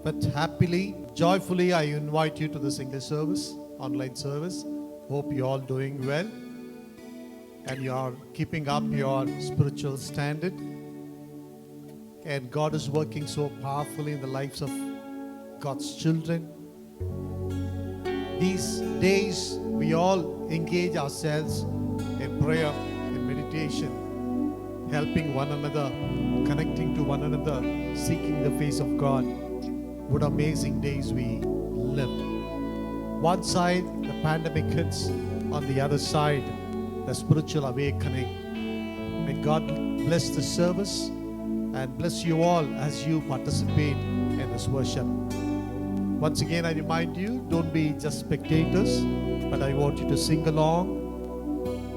But happily, joyfully, I invite you to this English service, online service. Hope you all doing well and you are keeping up your spiritual standard. And God is working so powerfully in the lives of God's children. These days, we all engage ourselves in prayer, in meditation, helping one another, connecting to one another, seeking the face of God. What amazing days we live. One side, the pandemic hits. On the other side, the spiritual awakening. May God bless the service and bless you all as you participate in this worship. Once again, I remind you, don't be just spectators, but I want you to sing along.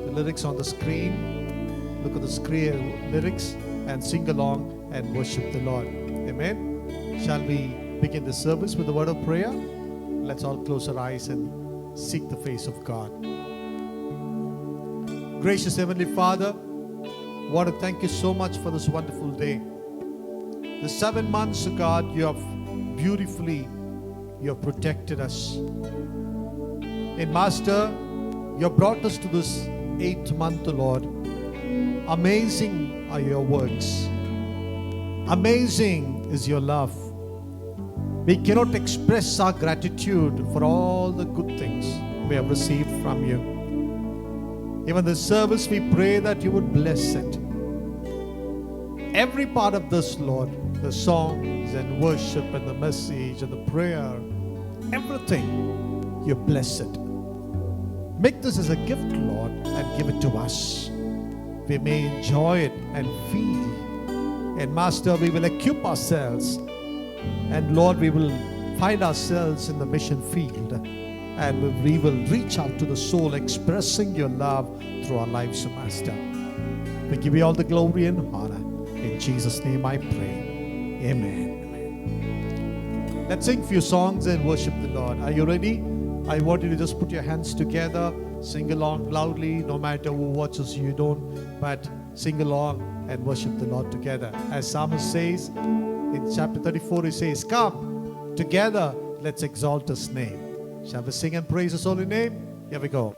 The lyrics on the screen, look at the screen lyrics and sing along and worship the Lord. Amen. Shall we begin the service with a word of prayer? Let's all close our eyes and seek the face of God. Gracious Heavenly Father, I want to thank you so much for this wonderful day. The 7 months, God, you have beautifully protected us. And Master, you have brought us to this 8th month, Lord. Amazing are your works. Amazing is your love. We cannot express our gratitude for all the good things we have received from you. Even the service, we pray that you would bless it. Every part of this, Lord, the songs and worship and the message and the prayer, everything, you bless it. Make this as a gift, Lord, and give it to us. We may enjoy it and feel. And Master, we will equip ourselves. And Lord, we will find ourselves in the mission field. And we will reach out to the soul, expressing your love through our lives, Master. We give you all the glory and honor. In Jesus' name I pray. Amen. Let's sing a few songs and worship the Lord. Are you ready? I want you to just put your hands together, sing along loudly, no matter who watches you, don't, but sing along and worship the Lord together. As Psalmist says in chapter 34, he says, come together, let's exalt his name. Shall we sing and praise his holy name? Here we go.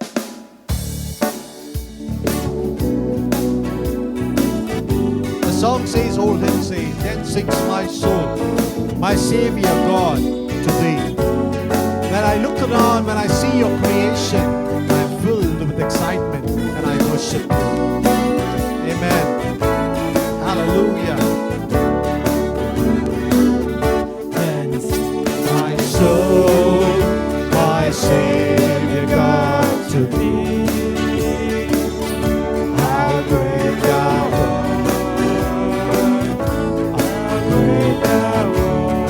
The song says, oh, then say, then sings my soul, my Savior God, to thee. When I look around, when I see your creation, I'm filled with excitement and I worship you. Amen. Hallelujah. Then my soul, my Savior God, to thee. How great thou art, how great thou art.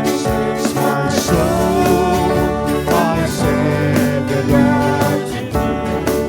Sings my soul, my Savior God, to thee.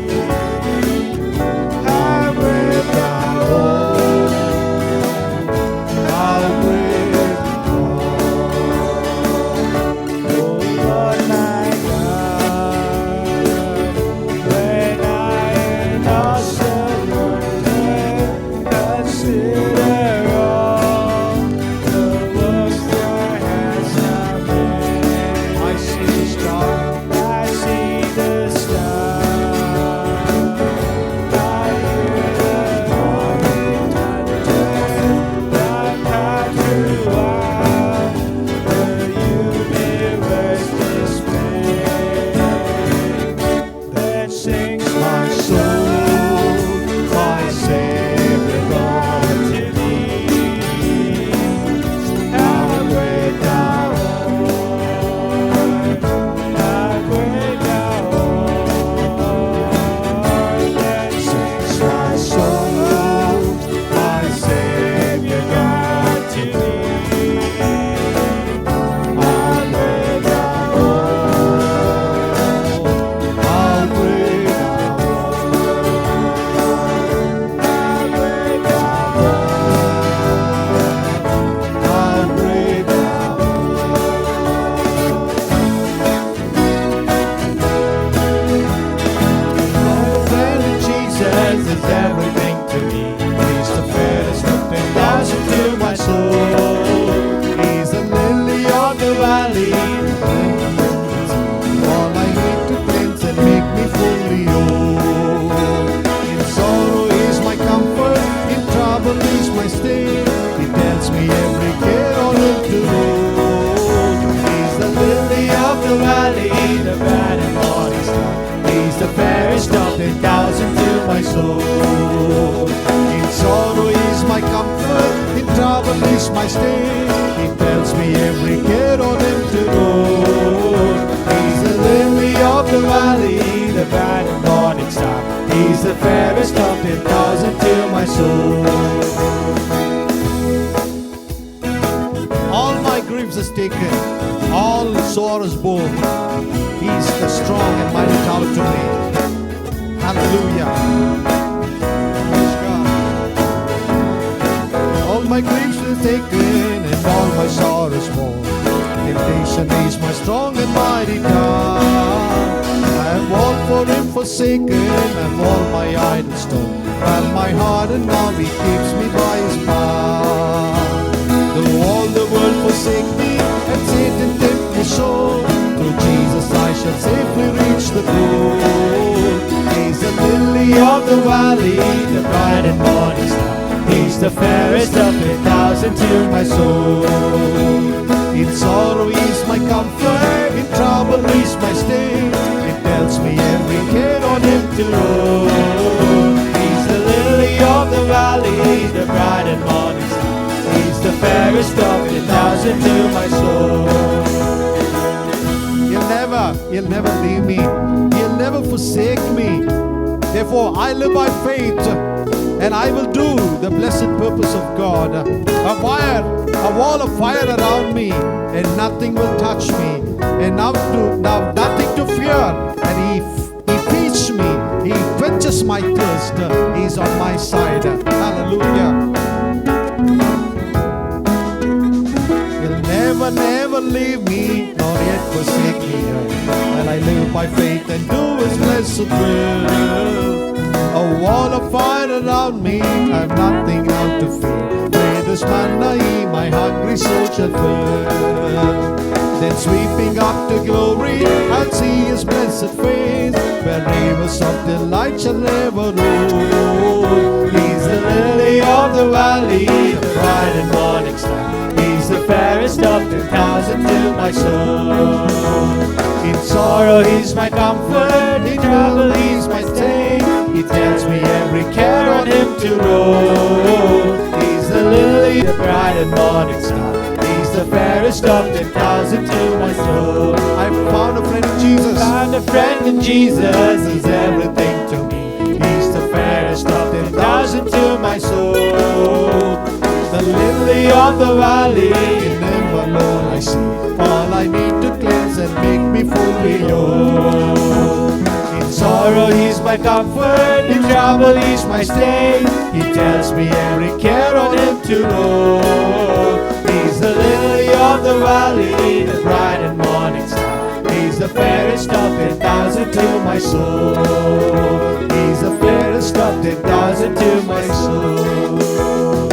the fairest of 10,000 to my soul. All my griefs is taken, all sorrows borne. He's the strong and mighty tower to me. Hallelujah. Praise God. All my griefs is taken and all my sorrows borne. Temptation is my strong and mighty tower. I have all for him forsaken, and all my idols torn. While my heart and now he keeps me by his power. Though all the world forsake me, and Satan tempt me so, through Jesus I shall safely reach the goal. He's the lily of the valley, the bright and morning star. He's the fairest of 10,000 to my soul. In sorrow he's my comfort, in trouble he's my stay. It tells me every care on him to roll. He's the lily of the valley, the bright and morning star. He's the fairest of 10,000 to my soul. He'll never leave me. He'll never forsake me. Therefore I live by faith, and I will do the blessed purpose of God. A wall of fire around me, and nothing will touch me, and now nothing to fear. And he feeds me, he quenches my thirst. He's on my side. Hallelujah. He'll never leave me, nor yet forsake me. While I live by faith and do his blessed will. A wall of fire around me, I've nothing now to fear. With his manna my hungry soul shall fill. Then sweeping up to glory, I'll see his blessed face, where rivers of delight shall never roll. He's the lily of the valley, the bright and morning star. He's the fairest of 10,000 to my soul. In Sorrow he's my comfort, in trouble he's my stay. He tells me every care on him to roll. He's the lily, the bright and morning star. He's the fairest of 10,000 to my soul. I've found a friend in Jesus. Found a friend in Jesus, he's everything to me. He's the fairest of 10,000 to my soul. The lily of the valley, in him alone I see all I need to cleanse and make me fully whole. In sorrow he's my comfort, in trouble he's my stay. He tells me every care on him to roll. He's the lily of the valley, the bright and morning star. He's the fairest of 10,000 to my soul. He's the fairest of 10,000 to my soul.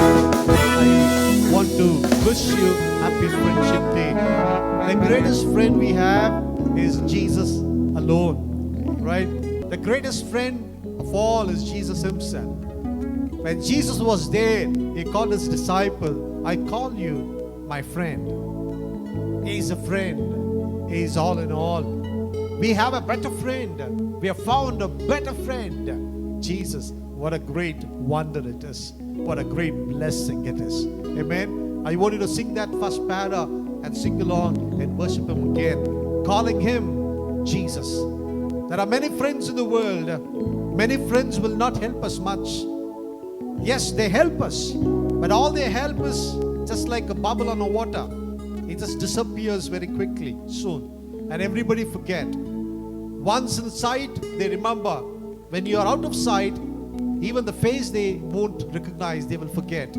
I want to wish you happy Friendship Day. The greatest friend we have is Jesus alone, right? The greatest friend of all is Jesus himself. When Jesus was there, he called his disciple, I call you my friend. He's a friend. He's all in all. We have a better friend. We have found a better friend. Jesus. What a great wonder it is. What a great blessing it is. Amen. I want you to sing that first para and sing along and worship him again, calling him Jesus. There are many friends in the world. Many friends will not help us much. Yes, they help us, but all they help is just like a bubble on the water. It just disappears very quickly, soon, and everybody forget. Once in sight, they remember. When you are out of sight, even the face they won't recognize, they will forget.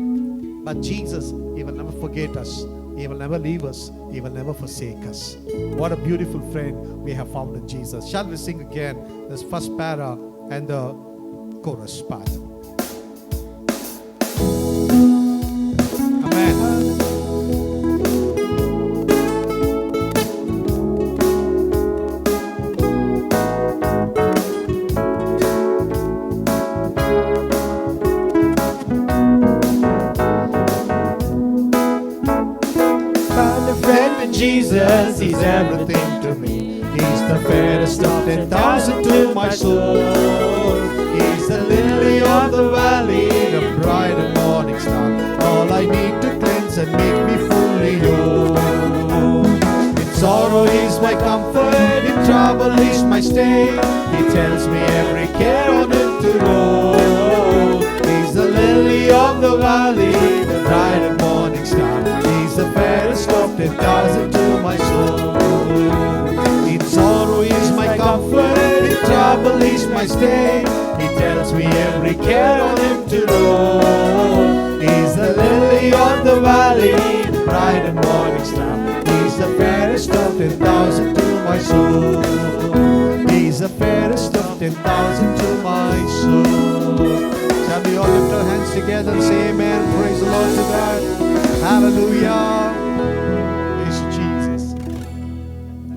But Jesus, he will never forget us. He will never leave us. He will never forsake us. What a beautiful friend we have found in Jesus. Shall we sing again this first para and the chorus part? Amen. Jesus, he's everything to me. He's the fairest of 10,000 to my soul. He's the lily of the valley, the bright and morning star. All I need to cleanse and make me fully whole. In sorrow he's my comfort, in trouble he's my stay. He tells me every care on him to roll. valley, the bright and morning star. He's the fairest of 10,000 to my soul. In sorrow is my comfort, In trouble he's my stay. He tells me every care on him to roll. He's the lily of the valley, the bright and morning star. He's the fairest of 10,000 to my soul. He's the fairest of 10,000 to my soul. Shall we all lift our hands together and say amen? Praise the Lord to God. Hallelujah. Praise you, Jesus.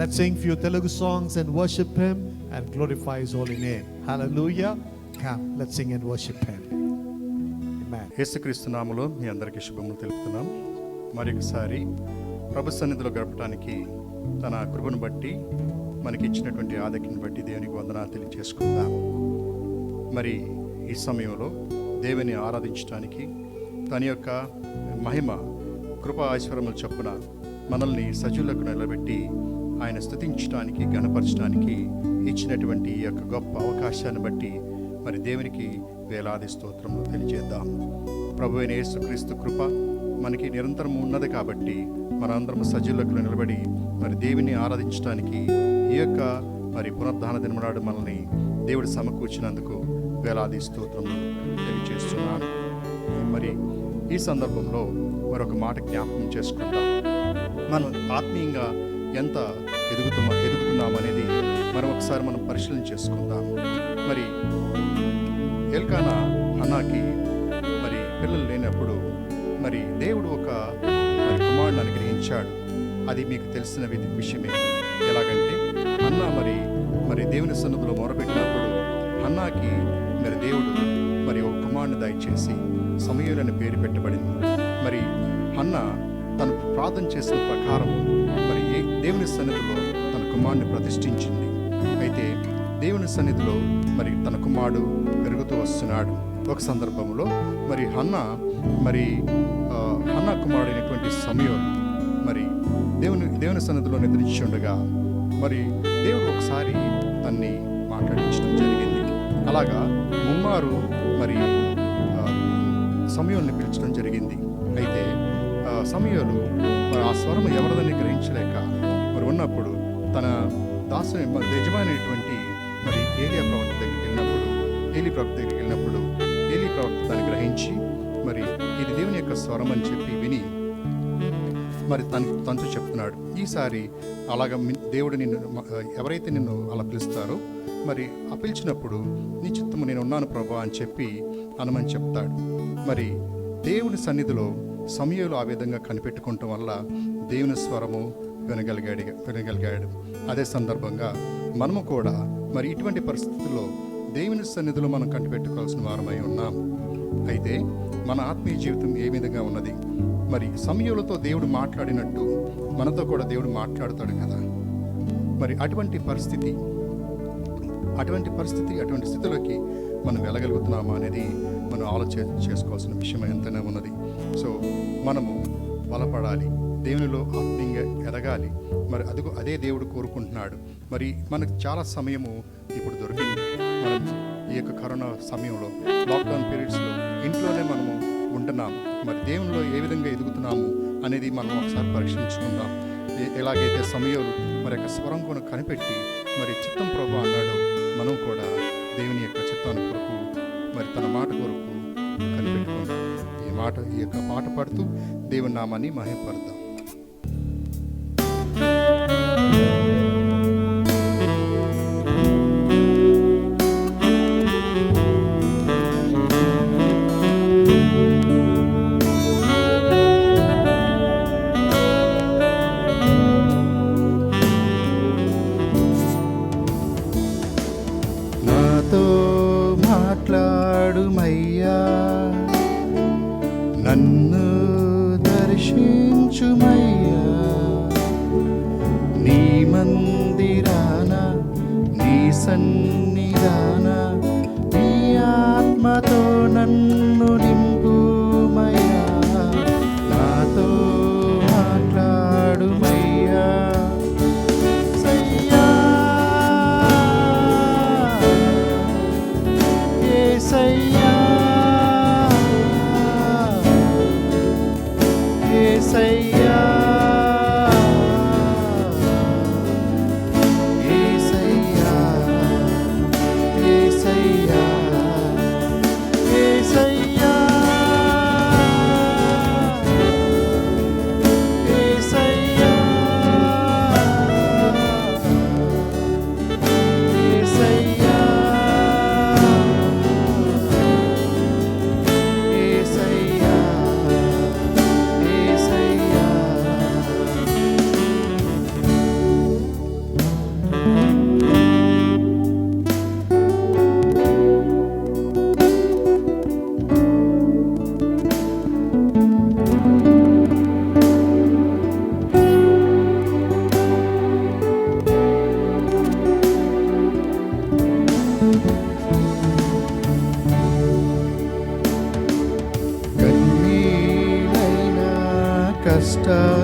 Let's sing few Telugu songs and worship Him and glorify His holy name. Hallelujah. Come, let's sing and worship Him. Amen. యేసుక్రీస్తు నామములో మీ అందరికీ శుభములు తెలుపుతున్నాం. మరొకసారి ప్రభు సన్నిధిలో గడపడానికి తన కృపను బట్టి మనకి ఇచ్చినటువంటి ఆదకిని బట్టి దేవునికి వందనాలు తెలియజేసుకుందాం. మరి ఈ సమయంలో దేవుని ఆరాధించడానికి తన యొక్క మహిమ కృప ఐశ్వర్యముల చొప్పున మనల్ని సజీవులకు నిలబెట్టి ఆయన స్తుతించడానికి గణపరచడానికి ఇచ్చినటువంటి ఈ యొక్క గొప్ప అవకాశాన్ని బట్టి మరి దేవునికి వేలాది స్తోత్రములు తెలియజేద్దాం. ప్రభువైన యేసుక్రీస్తు కృప మనకి నిరంతరం ఉన్నది కాబట్టి మనందరం సజీవులకు నిలబడి మరి దేవుని ఆరాధించడానికి ఈ యొక్క మరి పునరుద్ధాన దినమనాడు మనల్ని దేవుడు సమకూర్చినందుకు వేలాది స్తోత్రములు తెలియజేస్తున్నాను. మరి ఈ సందర్భంలో మరొక మాట జ్ఞాపకం చేసుకుంటాం. మనం ఆత్మీయంగా ఎంత ఎదుగుతున్నామనేది మనం ఒకసారి మనం పరిశీలన చేసుకుందాం. మరి ఎల్కానా హన్నాకి మరి పిల్లలు లేనప్పుడు మరి దేవుడు ఒక మరి కుమారుని అనుగ్రహించాడు. అది మీకు తెలిసిన విషయమే. ఎలాగంటే హన్నా మరి దేవుని సన్నిధిలో మొరపెట్టినప్పుడు హన్నాకి మరి దేవుడు మరి ఒక కుమారుని దయచేసి సమూయేలు అని పేరు పెట్టబడింది. మరి హన్నా తను ప్రార్థన చేసిన ప్రకారం మరి దేవుని సన్నిధిలో తన కుమారుని ప్రతిష్ఠించింది. అయితే దేవుని సన్నిధిలో మరి తన కుమారుడు పెరుగుతూ వస్తున్నాడు. ఒక సందర్భంలో మరి హన్నా కుమారుడైనటువంటి సమూయేలు మరి దేవుని సన్నిధిలో నిద్రించి ఉండగా మరి దేవుడు ఒకసారి తన్ని మాట్లాడించడం జరిగింది. అలాగా ముమ్మారు మరి సమూయేలుని పిలిచడం జరిగింది. అయితే సమూయేలు మరి ఆ స్వరం ఎవరిదని గ్రహించలేక మరి ఉన్నప్పుడు తన దాసుని యజమానైనటువంటి మరి ఏలీ ప్రవక్త దగ్గరికి వెళ్ళినప్పుడు ఏలీ ప్రవక్త దాన్ని గ్రహించి మరి ఇది దేవుని యొక్క స్వరం అని చెప్పి విని మరి తనతో చెప్తున్నాడు. ఈసారి అలాగ దేవుడు ఎవరైతే నిన్ను అలా పిలుస్తారో మరి ఆ పిలిచినప్పుడు నీ చిత్తము నేను ఉన్నాను ప్రభా అని చెప్పి అనమని చెప్తాడు. మరి దేవుని సన్నిధిలో సమూయేలు ఆ విధంగా కనిపెట్టుకోవటం వల్ల దేవుని స్వరము వినగలిగాడు. అదే సందర్భంగా మనము కూడా మరి ఇటువంటి పరిస్థితుల్లో దేవుని సన్నిధిలో మనం కనిపెట్టుకోవాల్సిన వారమై ఉన్నాం. అయితే మన ఆత్మీయ జీవితం ఏ విధంగా ఉన్నది? మరి సమూయేలుతో దేవుడు మాట్లాడినట్టు మనతో కూడా దేవుడు మాట్లాడతాడు కదా. మరి అటువంటి స్థితిలోకి మనం వెళ్ళగలుగుతున్నామా అనేది మనం ఆలోచన చేసుకోవాల్సిన విషయం ఎంతైనా ఉన్నది. సో మనము బలపడాలి, దేవునిలో ఆత్మీయంగా ఎదగాలి. మరి అదే దేవుడు కోరుకుంటున్నాడు. మరి మనకు చాలా సమయము ఇప్పుడు దొరికింది. మనం ఈ యొక్క కరోనా సమయంలో లాక్డౌన్ పీరియడ్స్లో ఇంట్లోనే మనము ఉంటున్నాం. మరి దేవునిలో ఏ విధంగా ఎదుగుతున్నాము అనేది మనం ఒకసారి పరీక్షించుకుందాం. ఎలాగైతే సమూయేలు మరి యొక్క స్వరం కూడా కనిపెట్టి మరి చిత్తం ప్రభు అన్నాడు, మనం కూడా దేవుని యొక్క చిత్తాన్ని కొరకు మరి తన మాట కొరకు కనిపెట్టుకుందాం. ఈ యొక్క పాట పాడుతూ దేవుని నామాన్ని మహిమపడదాం. మాట్లాడుమయ్యా, నన్ను దర్శించుమయ్యా, నీ మందిరాన నీ సన్నిధాన నీ ఆత్మతో నన్ను నింపుమయ్యా, నాతో మాట్లాడుమయ్యా. యేసయ్యా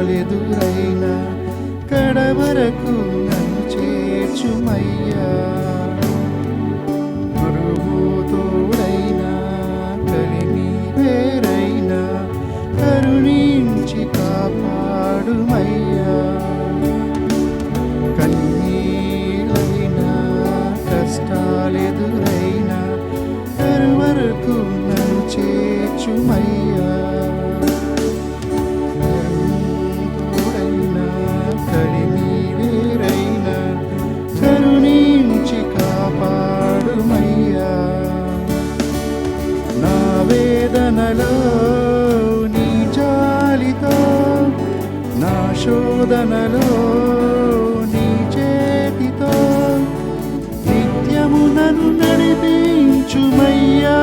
కష్టాలెదురైనా కడవరకు నన్ను చేర్చుమయ్యా. గురువు తోడైనా కలిమి వేరైనా కరుణించి కాపాడుమయ్యా. కన్నీళ్ళైనా కష్టాలెదురైనా కరువరకు నన్ను చేర్చుమయ్యా. తోడైనా కలిమి వేరైనా కరుణించి కాపాడుమయ్యా. నా వేదనలో నీ జాలితో, నా శోధనలో నీ చేతితో నిత్యము నన్ను నడిపించుమయ్యా.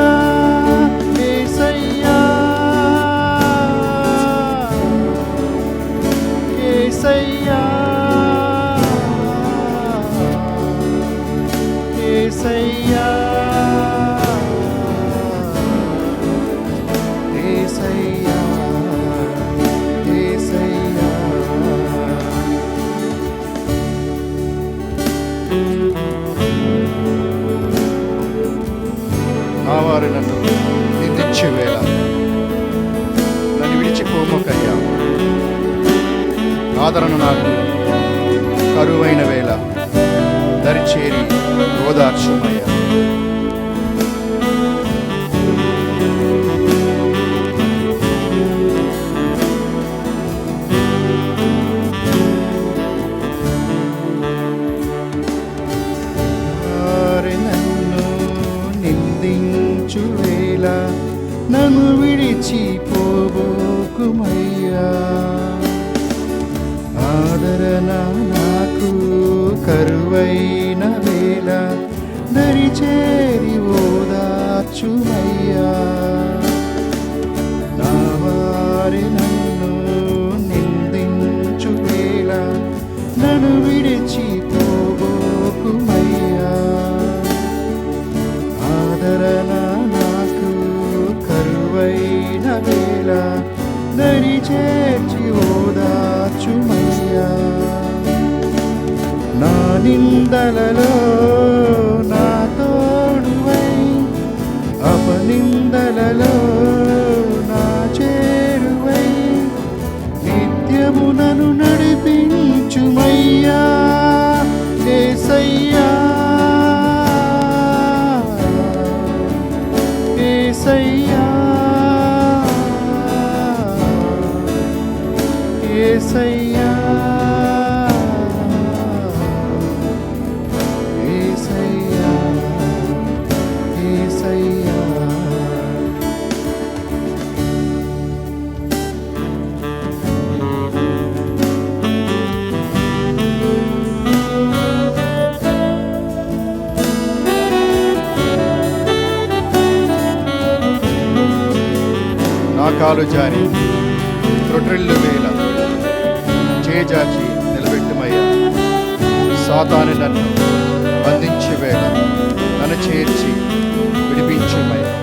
యేసయ్యా, యేసయ్యా, యేసయ్యా, యేసయ్యా, యేసయ్యా. నా వారు నన్ను నిందించే వేళ నన్ను విడిచిపోమకయ్యా. ఆదరణ నాకు కరువైన వేళ దరిచేరి ఓదార్చుమయ్యా. వారు నన్ను నిందించు వేళ నన్ను విడిచిపోబోకుమయ్యా. ఆదరణ నాకు కరువైన వేళ దరిచేరి ఓదార్చుమయ్యా. నా వారి నన్ను నిందించు వేళ నన్ను విడిచిపోబోకుమయ్యా. ఆదరణ నాకు కరువైన వేళ దరిచేర్చి ఓదార్చుమయ్యా. నా నిందలలో నా తోడువై, అపనిందలలో నా చేరువై నిత్యము నన్ను నడిపించుమయ్యా. యేసయ్యా, యేసయ్యా, యేసయ్యా, యేసయ్యా, యేసయ్యా. నా కాలు జారి త్రొట్రిల్లు వేళ చేజాచి నిలబెట్టుమయ్యా. సాతాను నన్ను బంధించే వేళ నన్ను చేర్చి విడిపించుమయ్యా.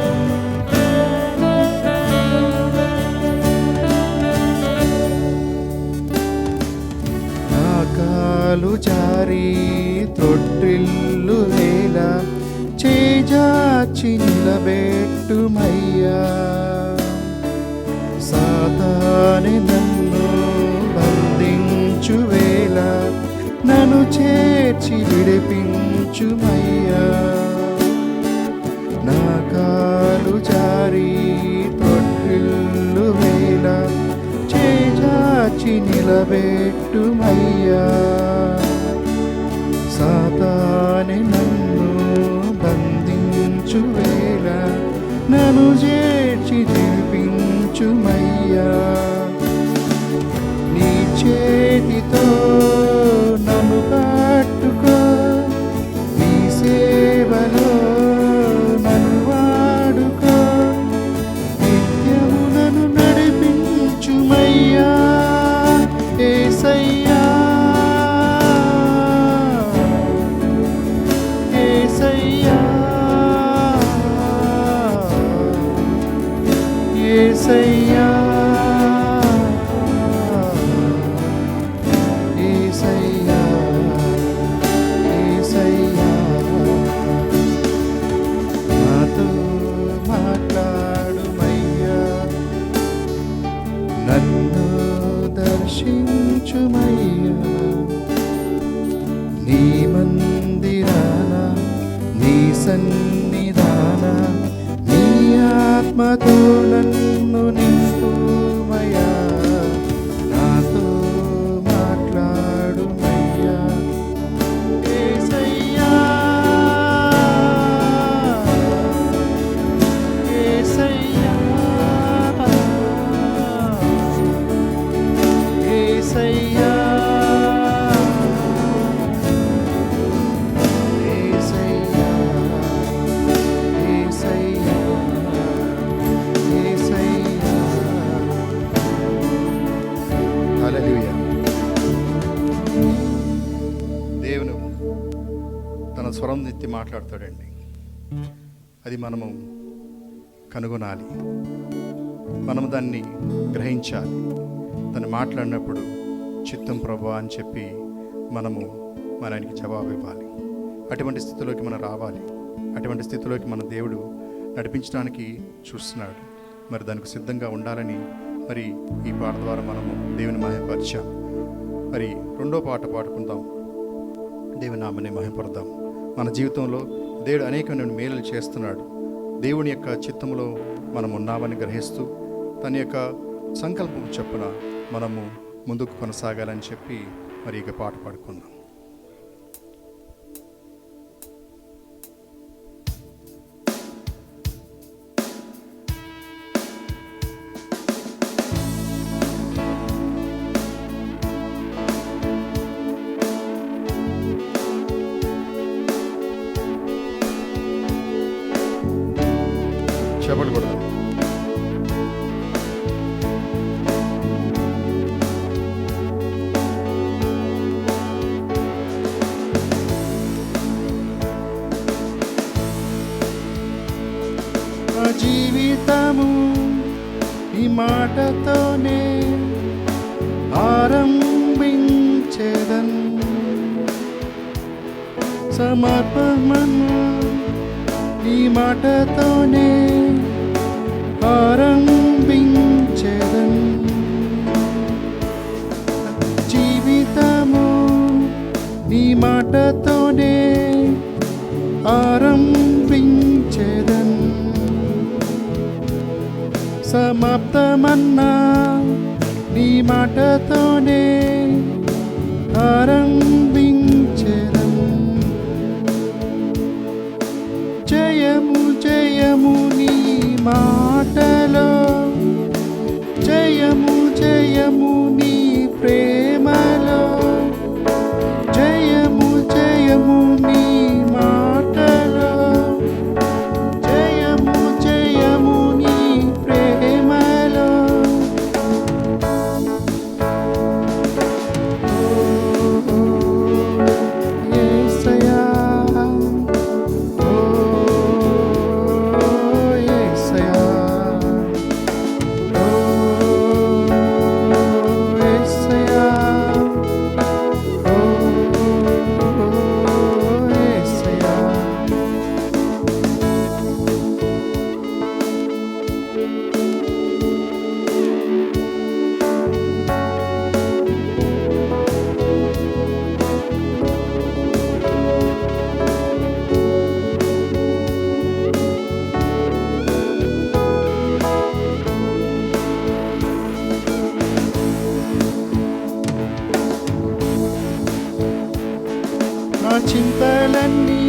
నా కాలు జారి త్రొట్రిల్లు వేళ చేజాచి నిలబెట్టుమయ్యా. సాతాను నన్ను బంధించు వేళ నన్ను చేర్చి విడిపించుమయ్యా. నా కాలు జారి త్రొట్రిల్లు వేళ చేజాచి నిలబెట్టుమయ్యా. సాతాను నన్ను బంధించు వేళ నన్ను చేర్చి విడిపించుమయ్యా. నీ చేతితో నన్ను పట్టుకో, నీ సేవలో నన్ను వాడుకో, నిత్యము నన్ను నడిపించుమయ్యా. యేసయ్యా, యేసయ్యా, సన్నిధాన నీ ఆత్మతో నన్ను నింపుమయ్యా, నాతో మాట్లాడుమయ్యా. యేసయ్యా, యేసయ్యా, యేసయ్యా, యేసయ్యా, యేసయ్యా, యేసయ్యా. హల్లెలూయా. దేవుడు తన స్వరం ఎత్తి మాట్లాడతాడండి. అది మనము కనుగొనాలి, మనము దాన్ని గ్రహించాలి. తను మాట్లాడినప్పుడు చిత్తం ప్రభువా అని చెప్పి మనము ఆయనకి జవాబు ఇవ్వాలి. అటువంటి స్థితిలోకి మనం రావాలి. అటువంటి స్థితిలోకి మన దేవుడు నడిపించడానికి చూస్తున్నాడు. మరి దానికి సిద్ధంగా ఉండాలని మరి ఈ పాట ద్వారా మనము దేవుని మహిమపరిచాం. మరి రెండో పాట పాడుకుందాం, దేవుని నామని మహిమపడదాం. మన జీవితంలో దేవుడు అనేకమైన మేలులు చేస్తున్నాడు. దేవుని యొక్క చిత్తంలో మనం ఉన్నామని గ్రహిస్తూ తన యొక్క సంకల్పం చొప్పున మనము ముందుకు కొనసాగాలని చెప్పి మరి ఇక పాట పాడుకుందాం. చెప్పలు కూడా నా జీవితము ఈ మాటతోనే ఆరంభించేదన్, సమర్పణను ఈ మాటతోనే ఆరంభించేదన్. జీవితము నీ మాటతోనే ఆరంభించేదన్, సమాప్తమన్నా నీ మాటతోనే ఆరంభించేదన్. జయము జయము నీ మాటలో, జయము జయము నీ ప్రేమలో, జయము జయము నీ మాటలో, జయము జయము నీ ప్రేమలో. ఓ యేసయ్యా, ఓ యేసయ్యా, ఓ యేసయ్యా, ఓ యేసయ్యా. నా చింతలన్నీ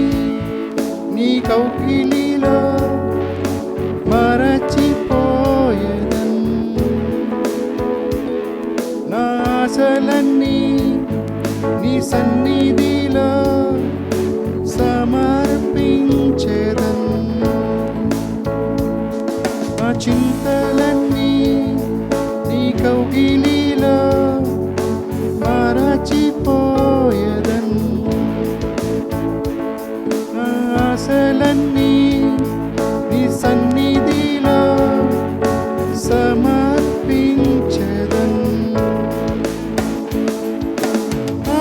నీ కౌగిలిలో మరచిపోయేదన్, నా ఆశలన్నీ నీ సన్నిధిలో సమర్పించేదన్. నా చింతలన్నీ నీ కౌగిలిలో మరచిపోయేదన్, నా ఆశలన్నీ నీ సన్నిధిలో సమర్పించేదన్.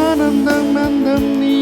ఆనందం నందం నీ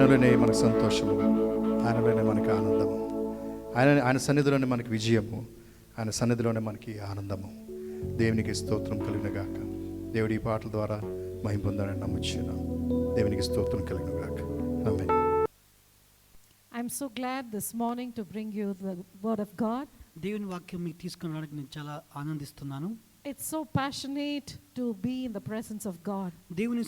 ఆయనలోనే మనకు సంతోషము, ఆయనలోనే మనకి ఆనందము, ఆయన సన్నిధిలోనే మనకి విజయము, ఆయన సన్నిధిలోనే మనకి ఆనందము. దేవునికి స్తోత్రం కలిగిన గాక. దేవుడి ఈ పాటల ద్వారా మహిమ పొందాలని నమ్ముచున్నాను. దేవునికి స్తోత్రం కలిగిన గాక. ఆమేన్. I'm so glad this morning to bring you the word of God. దేవుని వాక్యం మీకు తీసుకుని రావడానికి నేను చాలా ఆనందిస్తున్నాను. It's so passionate to be in the presence of God. దేవుని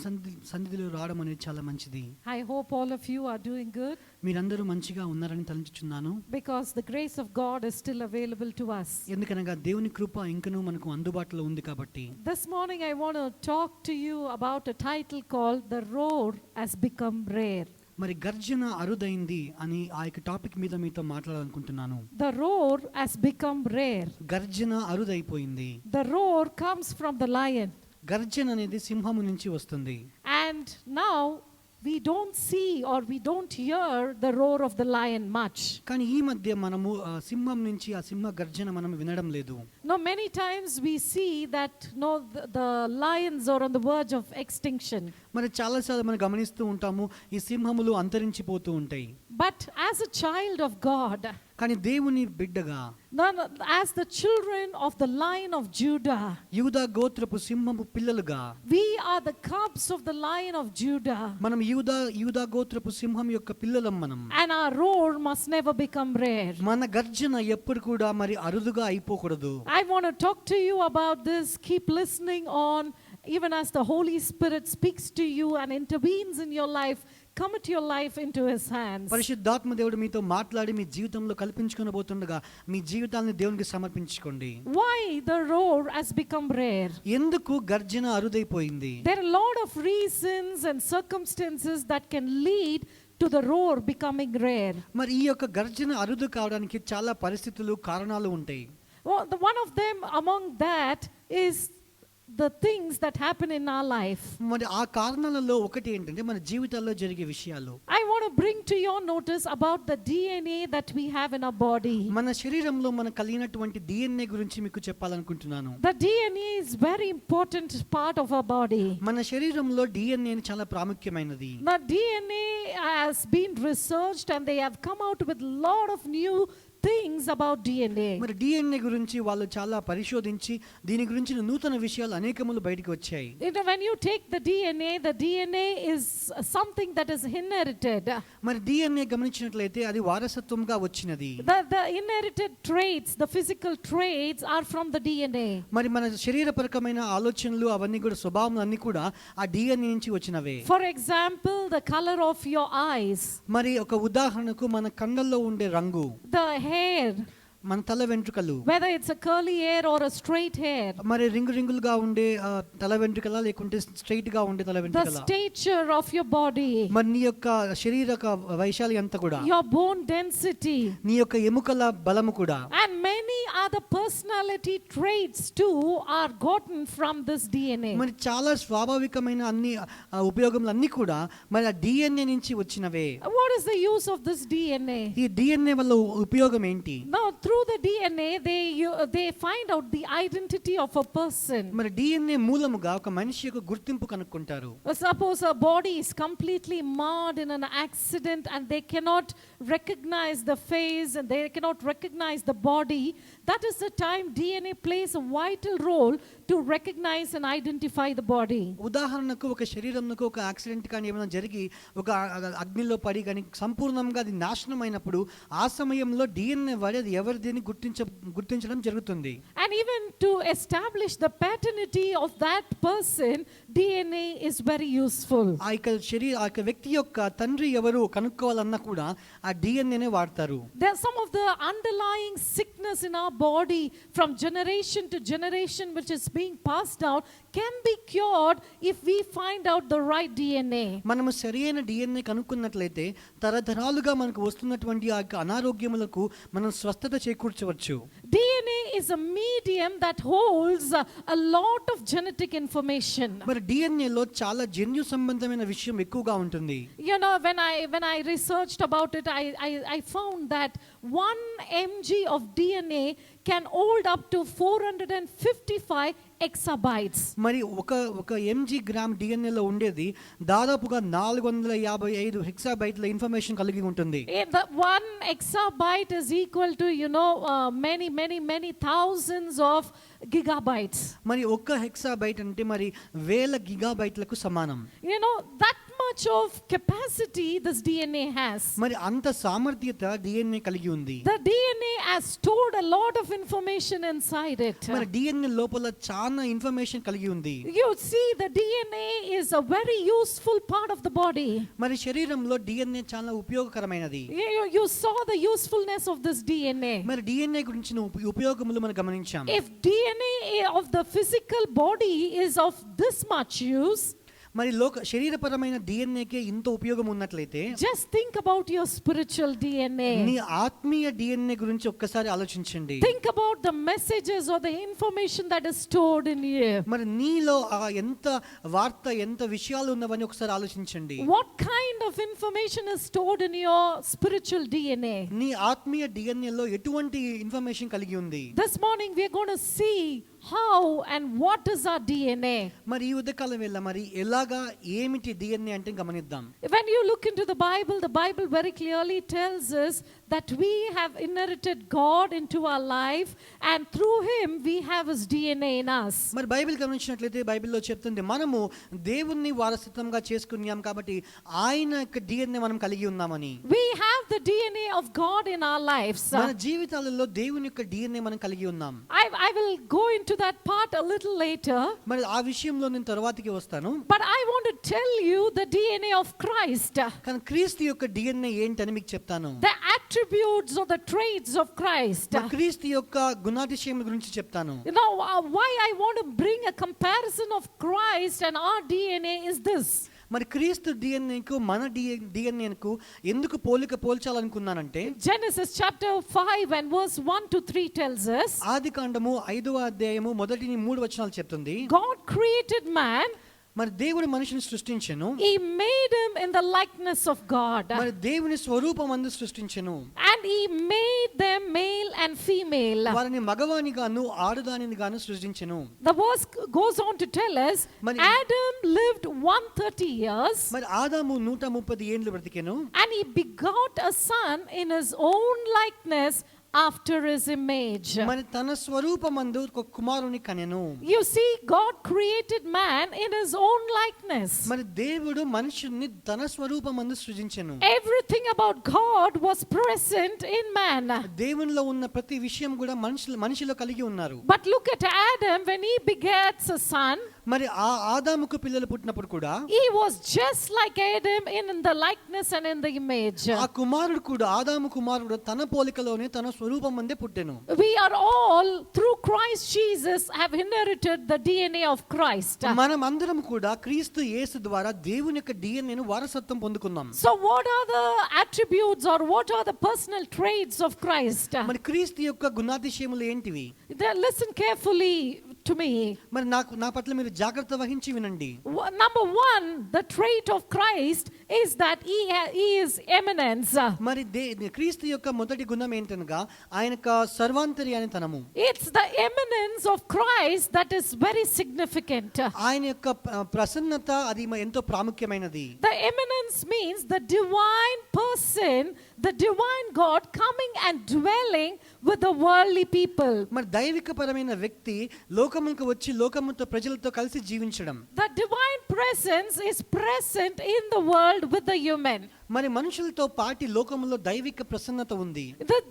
సన్నిధిలో రావడం అనేది చాలా మంచిది. I hope all of you are doing good మీరందరూ మంచిగా ఉన్నారని తలంచుచున్నాను. because the grace of God is still available to us. ఎందుకనగా దేవుని కృప ఇంకనూ మనకు అందుబాటులో ఉంది కాబట్టి. This morning I want to talk to you about a title called The Roar Has Become Rare. మరి గర్జన అరుదైంది అని ఆ యొక్క టాపిక్ మీద మీతో మాట్లాడాలనుకుంటున్నాను. The roar has become rare. గర్జన అరుదైపోయింది. The roar comes from the lion. గర్జన అనేది సింహము నుంచి వస్తుంది. And now we don't see or we don't hear the roar of the lion much. కానీ ఈ మధ్య మనము సింహం నుంచి ఆ సింహ గర్జన మనం వినడం లేదు. No, many times we see that the lions are on the verge of extinction. మరి చాలాసార్లు మనం గమనిస్తూ ఉంటాము ఈ సింహములు అంతరించిపోతూ ఉంటాయి. But as a child of God, కానీ దేవుని బిడ్డగా, as the children of the Lion of Judah, యూదా గోత్రపు సింహము పిల్లలుగా, we are the cubs of the Lion of Judah. మనం యూదా గోత్రపు సింహం యొక్క పిల్లలం మనం. And our roar must never become rare. మన గర్జన ఎప్పుడు కూడా మరి అరుదుగా అయిపోకూడదు. I want to talk to you about this. Keep listening on. Even as the Holy Spirit speaks to you and intervenes in your life, commit your life into His hands. పరిశుద్ధాత్మ దేవుడు మీతో మాట్లాడి మీ జీవితంలో కల్పించుకొనబోతుండగా మీ జీవితాన్ని దేవునికి సమర్పించుకోండి. Why the roar has become rare? ఎందుకు గర్జన అరుదైపోయింది? There are a lot of reasons and circumstances that can lead to the roar becoming rare. మరి ఈ యొక్క గర్జన అరుదు కావడానికి చాలా పరిస్థితులు, కారణాలు ఉంటాయి. Well, one of them among that is the things that happen in our life. మరి ఆ కారణాలలో ఒకటి ఏంటంటే మన జీవితాల్లో జరిగే విషయాలు. I want to bring to your notice about the DNA that we have in our body. మన శరీరంలో మనకు కలిగినటువంటి DNA గురించి మీకు చెప్పాలనుకుంటున్నాను. The DNA is very important part of our body. మన శరీరంలో DNA చాలా ప్రాముఖ్యమైనది. The DNA has been researched and they have come out with lot of new things about DNA. మరి DNA గురించి వాళ్ళు చాలా పరిశోధించి దీని గురించి నూతన విషయాలు అనేకములు బయటికి వచ్చాయి. When you take the DNA is something that is inherited. మరి DNA గమనించినట్లయితే అది వారసత్వంగా వచ్చినది. The inherited traits, the physical traits are from the DNA. మరి మన శరీరపరకమైన ఆలోచనలు అవన్నీ కూడా స్వభావం అన్ని కూడా ఆ DNA నుంచి వచ్చినవే. For example, the color of your eyes. మరి ఒక ఉదాహరణకు మన కళ్ళల్లో ఉండే రంగు, The hair, మన తల వెంట్రుకలు, whether it's a curly hair or a straight hair. మరి రింగులుగా ఉండే తల వెంట్రుకల లేకుంటే స్ట్రైట్ గా ఉండే తల The వెంట్రుకల, stature of your body. మరి నీ యొక్క శరీరక వైశాల్యం అంతా కూడా, Your bone density. నీ యొక్క ఎముకల బలము కూడా, And many other personality traits too are gotten from this DNA. మరి చాలా స్వాభావికమైన అన్ని ఉపయోగములు అన్ని కూడా మరి ఆ DNA నుంచి వచ్చినవే. What is the use of this DNA? ఈ DNA వల్ల ఉపయోగం ఏంటి? Now through the DNA they find out the identity of a person. మరి DNA మూలముగా ఒక మనిషి యొక్క గుర్తింపు కనుక్కుంటారు. Suppose a body is completely marred in an accident and they cannot recognize the face and they cannot recognize the body. That is the time DNA plays a vital role to recognize and identify the body. ఉదాహరణకు ఒక శరీరంకు ఒక accident కానీ ఏమైనా జరిగి ఒక అగ్నిలో పడి కానీ సంపూర్ణంగా అది నాశనం అయినప్పుడు ఆ సమయంలో DNA వాడి అది ఎవరిదని గుర్తించడం జరుగుతుంది. And even to establish the paternity of that person, DNA is very useful. ఆ యొక్క వ్యక్తి యొక్క తండ్రి ఎవరు కనుక్కోవాలన్నా కూడా ఆ DNAనే వాడతారు. There are some of the underlying sickness in our body from generation to generation which is being passed down can be cured if we find out the right DNA. మనము సరైన DNA కనుక్కున్నట్లయితే తరతరాలుగా మనకు వస్తున్నటువంటి ఆ యొక్క అనారోగ్యములకు మనం స్వస్థత చేకూర్చవచ్చు. DNA is a medium that holds a lot of genetic information. మరి DNA లో చాలా జన్యు సంబంధమైన విషయం ఎక్కువగా ఉంటుంది. You know, when I researched about it, I found that 1 mg of DNA can hold up to 455 exabytes. మరి ఒక ఎంజీ గ్రామ్ డిఎన్ఏలో ఉండేది దాదాపుగా 455 హెక్సాబైట్ల ఇన్ఫర్మేషన్ కలిగి ఉంటుంది. The 1 exabyte is equal to, many thousands of gigabytes. మరి ఒక్క హెక్సాబైట్ అంటే మరి వేల గిగాబైట్లకు సమానం. That much of capacity this DNA has. మరి అంత సామర్థ్యత డిఎన్ఏ కలిగి ఉంది. The DNA has stored a lot of information inside it. మరి డిఎన్ఏ లోపల చాలా ఇన్ఫర్మేషన్ కలిగి ఉంది. You see, the DNA is a very useful part of the body. మరి శరీరంలో డిఎన్ఏ చాలా ఉపయోగకరమైనది. You saw the usefulness of this DNA. మరి DNA గురించిన ఉపయోగములు మనం గమనించాం. If DNA of the physical body is of this much use, మరి శరీరపరమైన డిఎన్ఏకే ఇంత ఉపయోగం ఉన్నట్లయితే just think about your spiritual DNA. నీ ఆత్మీయ డిఎన్ఏ గురించి ఒక్కసారి ఆలోచించండి. Think about the messages or the information that is stored in you. మరి నీలో ఎంత వార్త ఎంత విషయాలు ఉన్నవని ఒకసారి ఆలోచించండి. What kind of information is stored in your spiritual DNA? నీ ఆత్మీయ డిఎన్ఏలో ఎటువంటి ఇన్ఫర్మేషన్ కలిగి ఉంది? This morning we are going to see how and what is our DNA. మరి ఈ ఉదయకాలం వేళ మరి ఎలాగా ఏమిటి డిఎన్ఏ అంటే గమనిద్దాం. When you look into the Bible very clearly tells us that we have inherited God into our life and through him we have his DNA in us. మరి బైబిల్ గమనించినట్లయితే బైబిల్లో చెప్తుంది మనము దేవుణ్ణి వారసత్వంగా చేసుకున్నాం కాబట్టి ఆయన యొక్క డిఎన్ఏ మనం కలిగి ఉన్నామని. We have the DNA of God in our lives. మన జీవితాలలో దేవుని యొక్క డిఎన్ఏ మనం కలిగి ఉన్నాం. I will go into that part a little later. మరి ఆ విషయంలో నేను తర్వాతకి వస్తాను. But I want to tell you the DNA of Christ. కానీ క్రీస్తు యొక్క డిఎన్ఏ ఏంటని మీకు చెప్తాను. The attributes or the traits of Christ. క్రీస్తు యొక్క గుణాతిశయముల గురించి చెప్తాను. Why I want to bring a comparison of Christ and our DNA is this. మరి క్రీస్తు డిఎన్ఏకు మన డిఎన్ఏకు ఎందుకు పోల్చాలనుకున్నానంటే Genesis chapter 5 and verse 1 to 3 tells us. ఆదికాండము 5వ అధ్యాయము మొదటి 3 వచనాలు చెప్తుంది. God created man. మరి దేవుడు మనిషిని సృష్టించెను. He made him in the likeness of God. మరి దేవుని స్వరూపమందు సృష్టించెను. And he made them male and female. వారిని మగవానిగాను ఆడదానిగాను సృష్టించెను. The verse goes on to tell us Adam lived 130 years. మరి ఆదాము 130 ఏండ్లు బ్రతికెను. And he begot a son in his own likeness after his image. మరి తన స్వరూపమందు ఒక కుమారుని కనెను. You see, God created man in his own likeness. మరి దేవుడు మనుషుని తన స్వరూపమందు సృజించెను. Everything about God was present in man. దేవునిలో ఉన్న ప్రతి విషయం కూడా మనిషిలో కలిగి ఉన్నారు. But look at Adam when he begets a son. మరి ఆ ఆదాముకు పిల్లలు పుట్టినప్పుడు కూడా He was just like Adam in the likeness and in the image. ఆ కుమారుడు కూడా ఆదాము కుమారుడు తన పోలికలోనే తన స్వరూపమందే పుట్టెను. We are all through Christ Jesus have inherited the DNA of Christ. మనం అందరం కూడా క్రీస్తు యేసు ద్వారా దేవుని యొక్క డిఎన్ఏను వారసత్వం పొందుకున్నాం. So what are the attributes or what are the personal traits of Christ? మరి క్రీస్తు యొక్క గుణాతిశయములు ఏంటివి? Listen carefully to me. మరి నా పట్ల మీరు జాగ్రత్త వహించి వినండి. Number 1, the trait of Christ is that he is eminence. మరి క్రీస్తు యొక్క మొదటి గుణం ఏంటనగా ఆయన యొక్క సర్వాంతర్యామితనము. It's the eminence of Christ that is very significant. ఆయన యొక్క ప్రసన్నత అది ఎంతో ప్రాముఖ్యమైనది. The eminence means the divine person, the divine God coming and dwelling with the worldly people. మరి దైవికపరమైన వ్యక్తి లోకములకు వచ్చి లోకముతో ప్రజలతో కలిసి జీవించడం. The divine presence is present in the world with the human. మరి మనుషులతో పాటి లోకములో దైవిక ప్రసన్నత ఉంది.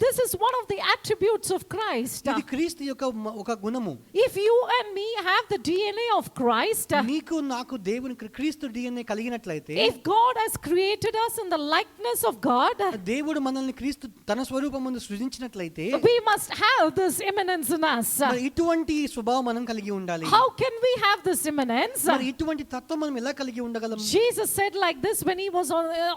This is one of the attributes of Christ. ఇది క్రీస్తు యొక్క ఒక గుణము. If you and me have the DNA of Christ, నీకు నాకు దేవుని క్రీస్తు DNA కలిగినట్లయితే, if God has created us in the likeness of God, దేవుడు మనల్ని క్రీస్తు తన స్వరూపమందు సృజించినట్లయితే, we must have this eminence in us. ఇటువంటి స్వభావం మనం కలిగి ఉండాలి. How can we have this eminence? మరి ఇటువంటి తత్వం మనం ఎలా కలిగి ఉండగలం? Jesus said like this when he was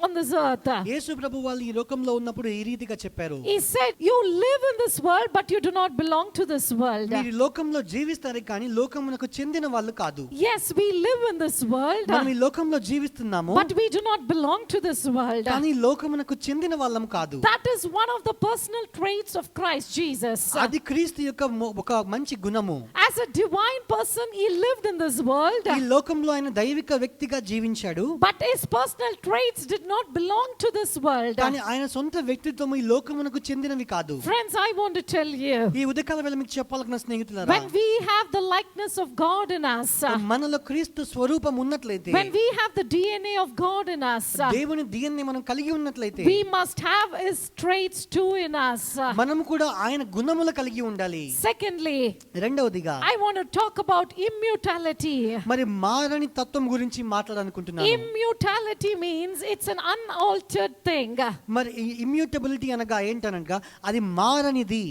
on this earth. యేసు ప్రభు వాళ్ళు ఈ లోకంలో ఉన్నప్పుడు ఈ రీతిగా చెప్పారు, He said, you live in this world, but you do not belong to this world. మీరు ఈ లోకంలో జీవిస్తారు కానీ లోకమునకు చెందిన వాళ్ళు కాదు. Yes, we live in this world, మనం ఈ లోకంలో జీవిస్తున్నాము but we do not belong to this world. కానీ లోకమునకు చెందిన వాళ్ళం కాదు. That is one of the personal traits of Christ Jesus. అది క్రీస్తు యొక్క ఒక మంచి గుణము. As a divine person, he lived in this world, ఈ లోకంలో ఆయన దైవిక వ్యక్తిగా జీవించాడు but his personal traits did not belong to this world. కానీ ఆయన సొంత వ్యక్తిత్వం ఈ లోకమునకు చెందినవి కాదు. Friends, I want to tell you, ఈ ఉదయకాల వేళ మీకు చెప్పాలనుకున్న స్నేహితులారా, when we have the likeness of God in us, మనలో క్రీస్తు స్వరూపం ఉన్నట్లయితే, when we have the DNA of God in us, దేవుని DNA మనం కలిగి ఉన్నట్లయితే, we must have his traits too in us. మనం కూడా ఆయన గుణములు కలిగి ఉండాలి. Secondly, రెండవదిగా I want to talk about immutability. మరి మారని తత్వం గురించి మాట్లాడాలనుకుంటున్నాను. Immutability means it's an unaltered thing. మరి ఇమ్యూటబిలిటీ అనగా ఏంటనగా అది మారనిది,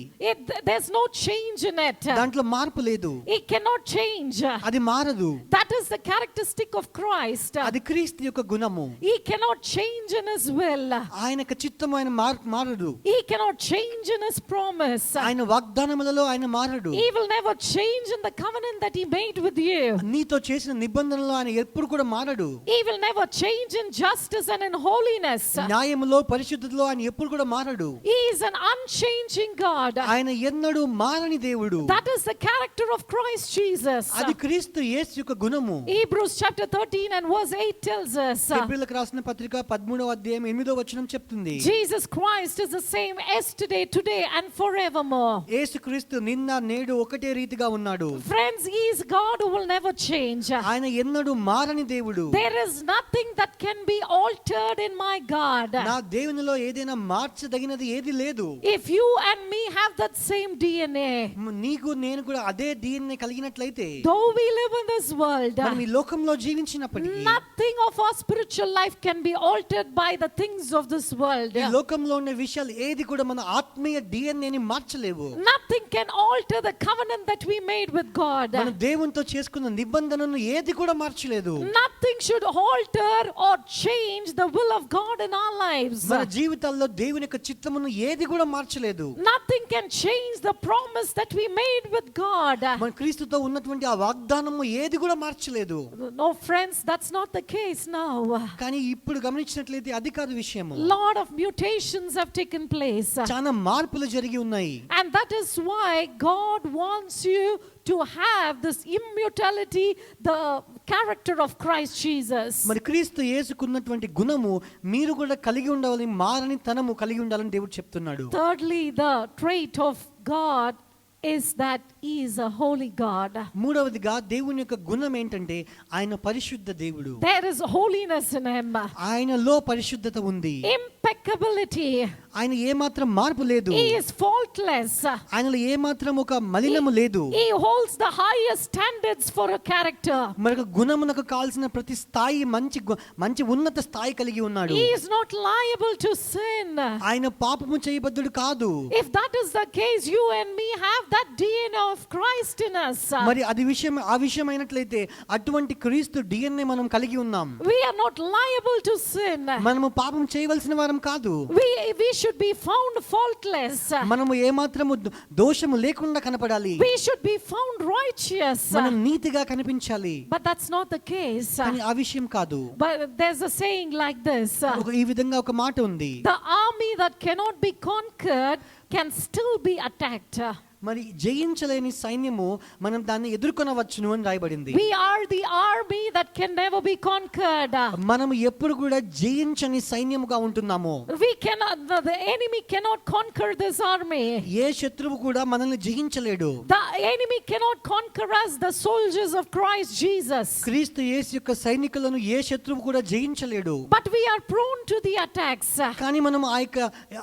There's no change in it. దాంట్లో మార్పు లేదు, It cannot change. అది మారదు. That is the characteristic of Christ. అది క్రీస్తు యొక్క గుణము. He cannot change in his will. ఆయన యొక్క చిత్తము ఆయన మారదు. He cannot change in his promise. ఆయన వాగ్దానములలో ఆయన మారడు. He will never change in the covenant that he made with you. నీతో చేసిన నిబంధనలో ఆయన ఎప్పుడు కూడా మారడు. He will never change in justice and in holiness. న్యాయములో పరిశుద్ధతలో ఆయన ఎప్పుడు కూడా మారడు. He is an unchanging God. ఆయన ఎన్నడూ మారని దేవుడు. That is the character of Christ Jesus. అది క్రీస్తు యేసు యొక్క గుణము. Hebrews chapter 13 and verse 8 tells us, హెబ్రీయులకు రాసిన పత్రిక 13వ అధ్యాయం 8వ వచనం చెప్తుంది, Jesus Christ is the same yesterday, today and forevermore. యేసు క్రీస్తు నిన్న నేడు ఒకటే రీతిగా ఉన్నాడు. Friends, he is God who will never change. ఆయన ఎన్నడూ మారని దేవుడు. There is nothing that can be altered in my God. నా దేవునిలో ఏదైనా మార్చదగినది ఏది లేదు. If you and me have that same DNA, నీకు నేను కూడా అదే DNA కలిగినట్లయితే, though we live in this world, మనం ఈ లోకంలో జీవించినప్పటికీ nothing of our spiritual life can be altered by the things of this world. ఈ లోకంలో ఉన్న విషయాలు ఏది కూడా మన ఆత్మీయ DNAని మార్చలేవు. Nothing can alter the covenant that we made with God. మన దేవునితో చేసుకున్న నిబంధనను ఏది కూడా మార్చలేదు. Nothing should alter or change the will of God in our lives. మన జీవితాల్లో దేవుని యొక్క చిత్తమును ఏది కూడా మార్చలేదు. Nothing can change the promise that we made with God. మన క్రీస్తుతో ఉన్నటువంటి ఆ వాగ్దానము ఏది కూడా మార్చలేదు. No, friends, that's not the case now. కానీ ఇప్పుడు గమనించినట్లయితే అది కాదు విషయము. Lot of mutations have taken place. చాలా మార్పులు జరిగి ఉన్నాయి. And that is why God wants you to have this immutability, the character of Christ Jesus. మరి క్రీస్తు యేసుకున్నటువంటి గుణము మీరు కూడా కలిగి ఉండాలని, మారని తనము కలిగి ఉండాలని దేవుడు చెప్తున్నాడు. Thirdly, the trait of God is that he is a holy God. మూడవదిగా దేవుని యొక్క గుణం ఏంటంటే ఆయన పరిశుద్ధ దేవుడు. There is holiness in him. ఆయనలో పరిశుద్ధత ఉంది. Impeccability. ఆయన ఏమాత్రం మార్పు లేదు. He is faultless. ఆయనలో ఏమాత్రం ఒక మలినము లేదు. He holds the highest standards for a character. మరి గుణమునకు కావాల్సిన ప్రతి స్థాయి మంచి ఉన్నత స్థాయి కలిగి ఉన్నాడు. He is not liable to sin. ఆయన పాపము చేయబద్దుడు కాదు. If that is the case, you and me have that DNA of Christ in us. మరి ఆ విషయం అయినట్లయితే అటువంటి క్రీస్తు DNA మనం కలిగి ఉన్నాం. We are not liable to sin. మనము పాపం చేయవలసిన వారం కాదు. We should be found faultless. మనము ఏమాత్రము దోషము లేకుండా కనపడాలి. We should be found righteous. మనం నీతిగా కనిపించాలి. But that's not the case. కానీ ఆ విషయం కాదు. But there's a saying like this. ఈ విధంగా ఒక మాట ఉంది, The army that cannot be conquered can still be attacked. మరి జయించలేని సైన్యము మనం దాన్ని ఎదుర్కొనవచ్చును అని రాయబడింది. We are the army that can never be conquered. మనం ఎప్పుడు కూడా జయించని సైన్యముగా ఉంటున్నాము. The enemy cannot conquer this army. ఏ శత్రువు కూడా మనల్ని జయించలేడు. The enemy cannot conquer us, the soldiers of Christ Jesus. క్రీస్తు యేసు యొక్క సైనికులను ఏ శత్రువు కూడా జయించలేడు. But we are prone to the attacks. కానీ మనం ఆ యొక్క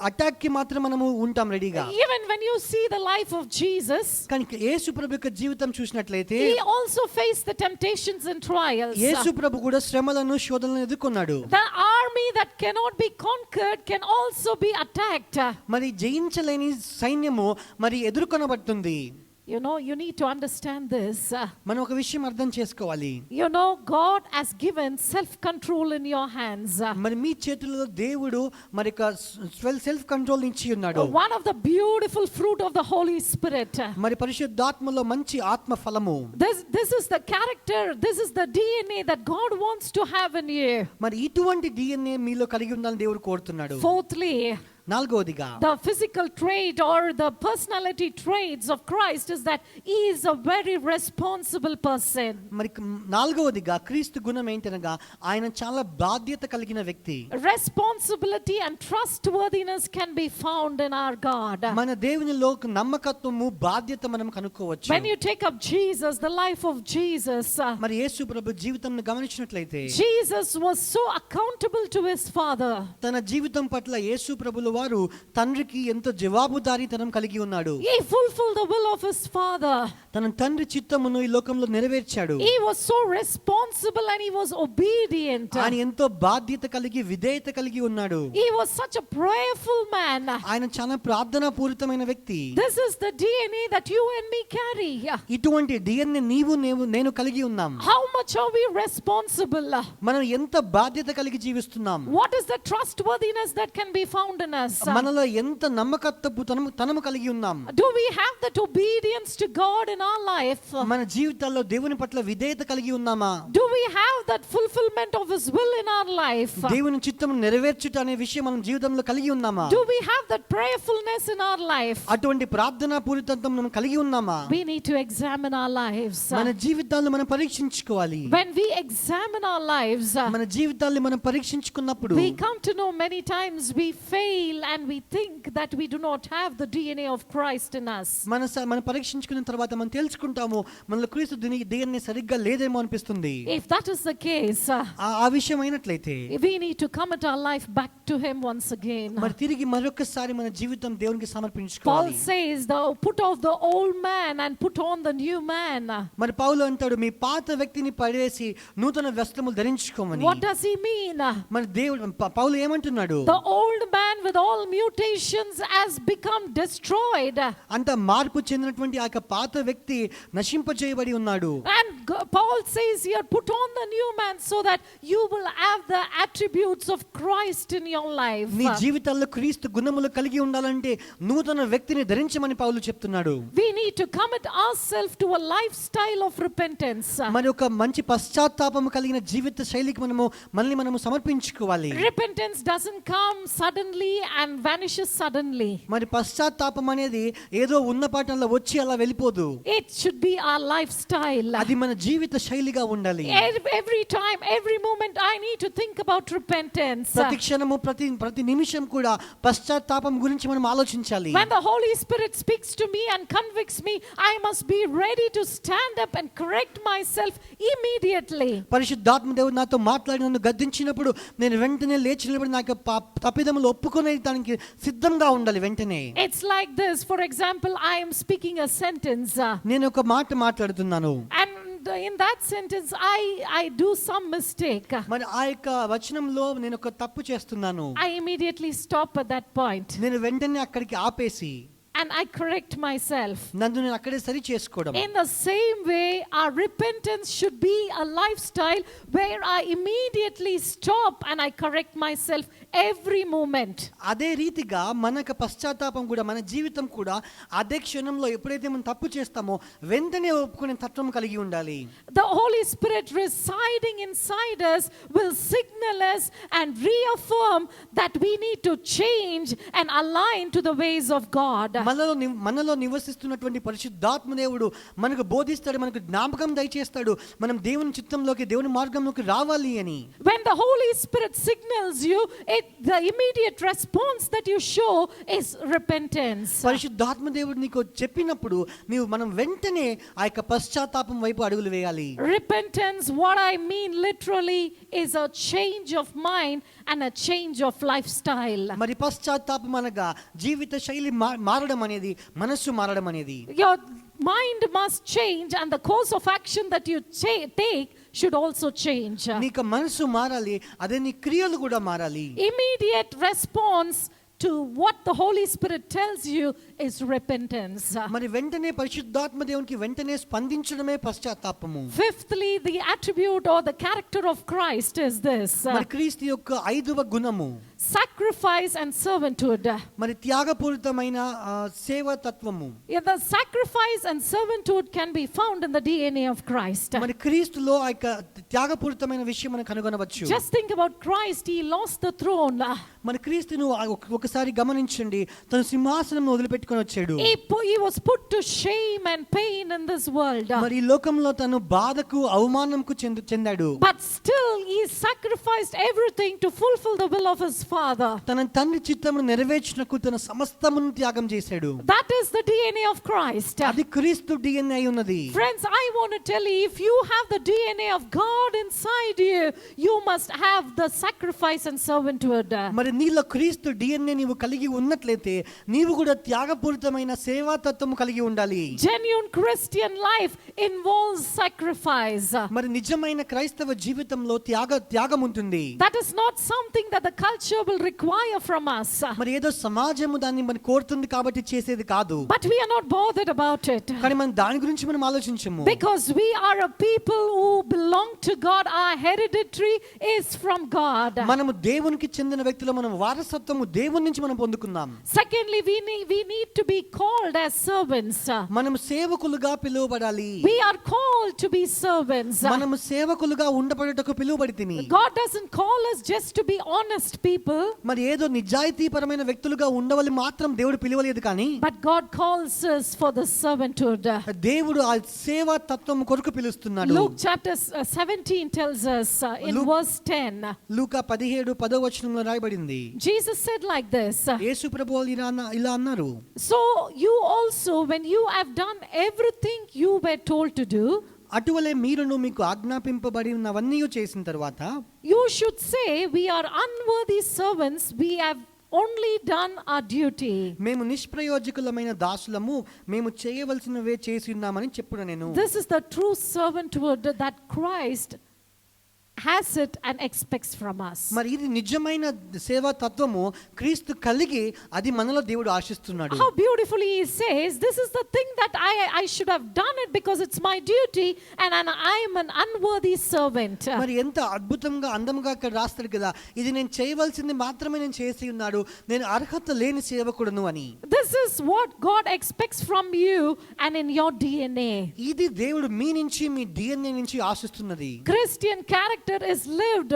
అటాక్ కి మాత్రం మనము ఉంటాం రెడీగా. Even when you see the life of Jesus, కానీ యేసు ప్రభు యొక్క జీవితం చూసినట్లయితే he also faced the temptations and trials. యేసు ప్రభు కూడా శ్రమలను శోధనలను ఎదుర్కొన్నాడు. The army that cannot be conquered can also be attacked. మరి జయించలేని సైన్యము మరి ఎదుర్కొనబడుతుంది. You know, you need to understand this. మనం ఒక విషయం అర్థం చేసుకోవాలి. You know, God has given self-control in your hands. మరి మీ చేతుల్లో దేవుడు మరి సెల్ఫ్ కంట్రోల్ ఇచ్చి ఉన్నాడు. One of the beautiful fruit of the Holy Spirit. మరి పరిశుద్ధాత్మలో మంచి ఆత్మ ఫలము. This is the character, this is the DNA that God wants to have in you. మరి ఇటువంటి DNA మీలో కలిగి ఉండాలని దేవుడు కోరుతున్నాడు. Fourthly, నాలుగవదిగా the physical trait or the personality traits of Christ is that he is a very responsible person. మరి నాలుగవదిగా క్రీస్తు గుణం ఏంటనగా ఆయన చాలా బాధ్యత కలిగిన వ్యక్తి. Responsibility and trustworthiness can be found in our God. మన దేవునిలో నమ్మకత్వము బాధ్యత మనం కనుక్కోవచ్చు. When you take up Jesus, the life of Jesus, మరి యేసు ప్రభు జీవితంను గమనించినట్లయితే Jesus was so accountable to his Father. తన జీవితం పట్ల యేసు ప్రభుల వారు తండ్రికి ఎంతో జవాబుదారీతనం కలిగి ఉన్నాడు. He fulfilled the will of his Father. తన తండ్రి చిత్తమును ఈ లోకంలో నెరవేర్చాడు. He was so responsible and he was obedient. ఆయన ఎంతో బాధ్యత కలిగి విధేయత కలిగి ఉన్నాడు. He was such a prayerful man. ఆయన చాలా ప్రార్థనా పూరితమైన వ్యక్తి. This is the DNA that you and me carry. ఇటువంటి DNA నీవు నేను కలిగి ఉన్నాం. How much are we responsible? మనం ఎంత బాధ్యత కలిగి జీవిస్తున్నాం. What is the trustworthiness that can be found in us? మనలో ఎంత నమ్మకత్వపు తనము కలిగి ఉన్నాం. Do we have that obedience to God in our life? మన జీవితాల్లో దేవుని పట్ల విధేయత కలిగి ఉన్నామా? Do we have that fulfillment of his will in our life? దేవుని చిత్తమును నెరవేర్చుట అనే విషయం మనం జీవితంలో కలిగి ఉన్నామా? Do we have that prayerfulness in our life? అటువంటి ప్రార్థనా పూరితత్వం మనం కలిగి ఉన్నామా? We need to examine our lives. మన జీవితాలను మనం పరీక్షించుకోవాలి. When we examine our lives, మన జీవితాలను మనం పరీక్షించుకున్నప్పుడు we come to know many times we fail and we think that we do not have the DNA of Christ in us. మన పరీక్షించుకున్న తర్వాత మనం తెలుసుకుంటాము మనలో క్రీస్తు DNA సరిగ్గా లేదేమో అనిపిస్తుంది. If that is the case, ఆ విషయం అయినట్లయితే we need to commit our life back to him once again. మరి తిరిగి మరొకసారి మన జీవితం దేవునికి Paul సమర్పించుకోవాలి. says, put off the old man and put on the new man. మరి పౌలు అంటాడు మీ పాత వ్యక్తిని పడేసి నూతన వస్త్రములు ధరించుకోమని. What does he mean? మరి దేవుడు పౌలు ఏమంటున్నాడు? The old man with all mutations has become destroyed. అంత మార్పు చెందినటువంటి ఆ పాత వ్యక్తి నశింపజేయబడి ఉన్నాడు. And Paul says here, put on the new man so that you will have the attributes of Christ in your life. నీ జీవితాల్లో క్రీస్తు గుణములు కలిగి ఉండాలంటే నూతన వ్యక్తిని ధరించమని పౌలు చెప్తున్నాడు. We need to commit ourselves to a lifestyle of repentance. మరి ఒక మంచి పశ్చాత్తాపము కలిగిన జీవిత శైలికి మనము సమర్పించుకోవాలి. Repentance doesn't come suddenly and vanishes suddenly. మరి పశ్చాత్తాపం అనేది ఏదో ఉన్న పాటంలో వచ్చి అలా వెళ్ళిపోదు. It should be our lifestyle. అది మన జీవిత శైలిగా ఉండాలి. Every time, every moment I need to think about repentance. ప్రతి క్షణము ప్రతి నిమిషం కూడా పశ్చాత్తాపం గురించి మనం ఆలోచించాలి. When the Holy Spirit speaks to me and convicts me, I must be ready to stand up and correct myself immediately. పరిశుద్ధాత్మ దేవుడు నాతో మాట్లాడి నన్ను గద్దించినప్పుడు నేను వెంటనే లేచి నిలబడి నాకు తప్పిదములు ఒప్పుకునే దానికి సిద్ధంగా ఉండాలి వెంటనే. It's like this. For example, I am speaking a sentence. నేను ఒక మాట మాట్లాడుతున్నాను. And in that sentence I do some mistake. మరి ఆ యొక్క వచనంలో నేను ఒక తప్పు చేస్తున్నాను. I immediately stop at that point. నేను వెంటనే అక్కడికి ఆపేసి and I correct myself. నన్ను నేను అక్కడే సరి చేసుకోవడం. In the same way, our repentance should be a lifestyle where I immediately stop and I correct myself every moment. అదే రీతిగా మనకు పశ్చాత్తాపం కూడా మన జీవితం కూడా అదే క్షణంలో ఎప్పుడైతే మనం తప్పు చేస్తామో వెంటనే ఒప్పుకునే తత్వం కలిగి ఉండాలి. The Holy Spirit residing inside us will signal us and reaffirm that we need to change and align to the ways of God. మనలో నివసిస్తున్నటువంటి పరిశుద్ధాత్మ దేవుడు మనకు బోధిస్తాడు, మనకు జ్ఞాపకం దయచేస్తాడు మనం దేవుని చిత్తంలోకి దేవుని మార్గంలోకి రావాలి అని. When the Holy Spirit signals you, the immediate response that you show is repentance. పరిశుద్ధాత్మ దేవుడు నీకు చెప్పినప్పుడు మనం వెంటనే ఆ యొక్క పశ్చాత్తాపం వైపు అడుగులు వేయాలి. Repentance, what I mean literally, is a change of mind and a change of lifestyle. మరి పశ్చాత్తాపం అనగా జీవిత శైలి మారడం అనేది, మనస్సు మారడం అనేది. Your mind must change and the course of action that you take should also change. నీకు మనస్సు మారాలి, అదే నీ క్రియలు కూడా మారాలి. Immediate response to what the Holy Spirit tells you is repentance. మరి వెంటనే పరిశుద్ధాత్మ దేవునికి వెంటనే స్పందించడమే పశ్చాత్తాపము. Fifthly, the attribute or the character of Christ is this: మరి క్రీస్తు యొక్క ఐదవ గుణము sacrifice and servanthood. మరి త్యాగపూరితమైన సేవా తత్వము. Yeah, the sacrifice and servanthood can be found in the DNA of Christ. మరి క్రీస్తులో ఆ యొక్క త్యాగపూరితమైన విషయం మనం కనుగొనవచ్చు. Just think about Christ. He lost the throne. మన క్రీస్తును ఒకసారి గమనించండి, తన సింహాసనం వదిలిపెట్టుకొని వచ్చాడు. He was put to shame and pain in this world. మరి ఈ లోకంలో తను బాధకు అవమానంకు చెందాడు. But still he sacrificed everything to fulfill the will of his Father. తన తండ్రి చిత్తమును నెరవేర్చుటకు తన సమస్తమును త్యాగం చేశాడు. That is the DNA of Christ. అది క్రీస్తు DNA అయి ఉన్నది. Friends, I want to tell you, if you have the DNA of God inside you, you must have the sacrifice and servanthood. మరి నీలో క్రీస్తు DNA నీవు కలిగి ఉన్నట్లయితే నీవు కూడా త్యాగపూరితమైన సేవా తత్వము కలిగి ఉండాలి. Genuine Christian life involves sacrifice. మరి నిజమైన క్రైస్తవ జీవితంలో త్యాగం ఉంటుంది. That is not something that the culture will require from us. మరి ఏదో సమాజము దాన్ని మన కోరుతుంది కాబట్టి చేసేది కాదు. But we are not bothered about it. కానీ మనం దాని గురించి మనం ఆలోచించము. Because we are a people who belong to God. Our hereditary is from God. మనము దేవునికి చెందిన వ్యక్తులు, మనం వారసత్వము దేవుని నుంచి మనం పొందుకున్నాం. Secondly, we need to be called as servants. మనము సేవకులుగా పిలువబడాలి. We are called to be servants. మనము సేవకులుగా ఉండబడుటకు పిలువబడితిని. God doesn't call us just to be honest people. మరి ఏదో నిజాయితీపరమైన వ్యక్తులుగా ఉండవలి మాత్రం దేవుడు పిలువలేదు, కానీ But God calls us for the servanthood. దేవుడు ఆ సేవా తత్వము కొరకు పిలుస్తున్నాడు. Luke chapter 17 tells us in verse 10. లూకా 17:10 వచనంలో రాయబడింది. Jesus said like this: యేసు ప్రభువు ఇలా అన్నారు, So you also, when you have done everything you were told to do, అటువలే మీరును మీకు ఆజ్ఞాపింపబడినవన్నీ చేసిన తర్వాత you should say, we are unworthy servants, we have only done our duty. మేము నిష్ప్రయోజకులమైన దాసులము, మేము చేయవలసినవే చేసి ఉన్నామని చెప్పున నేను. This is the true servanthood that Christ has it and expects from us. మరి ఇది నిజమైన సేవా తత్వము క్రీస్తు కలిగి అది మనలో దేవుడు ఆశిస్తున్నాడు. How beautifully he says, this is the thing that I should have done it because it's my duty and I am an unworthy servant. మరి ఎంత అద్భుతంగా అందంగా ఇక్కడ రాస్తాడు కదా, ఇది నేను చేయవలసింది మాత్రమే నేను చేసి ఉన్నాడు, నేను అర్హత లేని సేవకుడును అని. This is what God expects from you and in your DNA. ఇది దేవుడు మీ నుంచి, మీ DNA నుంచి ఆశిస్తున్నది. Christian character is lived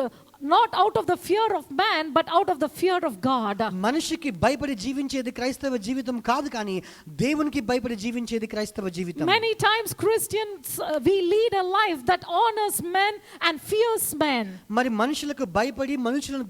not out of the fear of man but out of the fear of God. మనిషికి భయపడి జీవించేది క్రైస్తవ జీవితం కాదు, కానీ దేవునికి భయపడి జీవించేది క్రైస్తవ జీవితం. Many times Christians we lead a life that honors men and fears men. మరి మనుషులకు భయపడి మనుషులను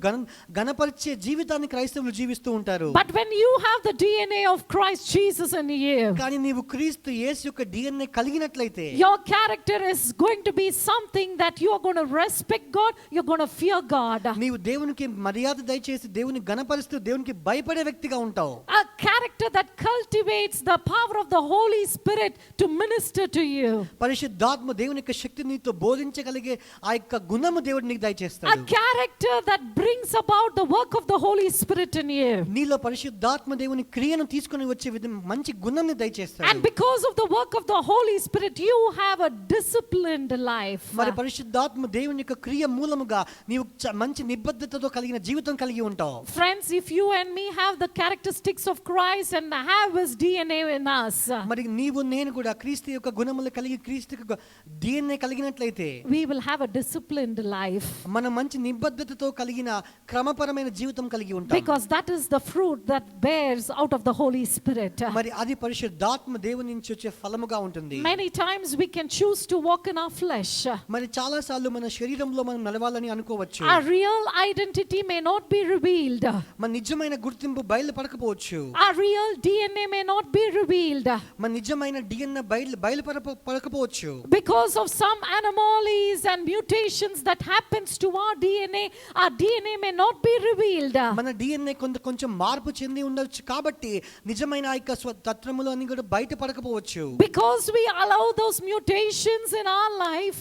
గణపరిచే జీవితాన్ని క్రైస్తవులు జీవిస్తూ ఉంటారు. But when you have the DNA of Christ Jesus in you, కానీ నీవు క్రీస్తు యేసు యొక్క DNA కలిగినట్లయితే your character is going to be something that you are going to respect God, you're going to fear God. నీవు దేవునికి మర్యాద దయచేసి దేవుని గణపరుస్తూ దేవునికి భయపడే వ్యక్తిగా ఉంటావు. A character that cultivates the power of the Holy Spirit to minister to you. పరిశుద్ధాత్మ దేవుని యొక్క శక్తిని నీతో బోధించగలిగే ఆ యొక్క గుణము దేవుడు నీకు దయచేస్తాడు. A character that brings about the work of the Holy Spirit in you. నీలో పరిశుద్ధాత్మ దేవుని క్రియను తీసుకొని వచ్చే విధం మంచి గుణాన్ని దయచేస్తాడు. And because of the work of the Holy Spirit you have a disciplined life. మరి పరిశుద్ధాత్మ దేవుని యొక్క క్రియ మూలముగా నీవు మంచి నిబద్ధతతో కలిగిన జీవితం కలిగి ఉంటావు. Friends, if you and me have the characteristics of Christ and have his DNA in us, మరి నీవు నేను కూడా క్రీస్తు యొక్క గుణములు కలిగి క్రీస్తు యొక్క DNA కలిగినట్లయితే we will have a disciplined life. మనం మంచి నిబద్ధతతో కలిగిన క్రమపరమైన జీవితం కలిగి ఉంటాం. Because that is the fruit that bears out of the Holy Spirit. మరి అది పరిశుద్ధాత్మ దేవుని నుంచి వచ్చే ఫలముగా ఉంటుంది. Many times we can choose to walk in our flesh. మరి చాలా సార్లు మన శరీరంలో మనం నడవాలని అనుకోవచ్చు. Our real identity may not be revealed. మన నిజమైన గుర్తింపు బయలుపడకపోవచ్చు. Our real DNA may not be revealed. మన నిజమైన DNA బయలుపడకపోవచ్చు. Because of some anomalies and mutations that happens to our DNA may not be revealed. మన DNA కొంచెం మార్పు చెంది ఉండొచ్చు కాబట్టి నిజమైన ఆ యొక్క తత్వములు అన్ని కూడా బయటపడకపోవచ్చు. Because we allow those mutations in our life,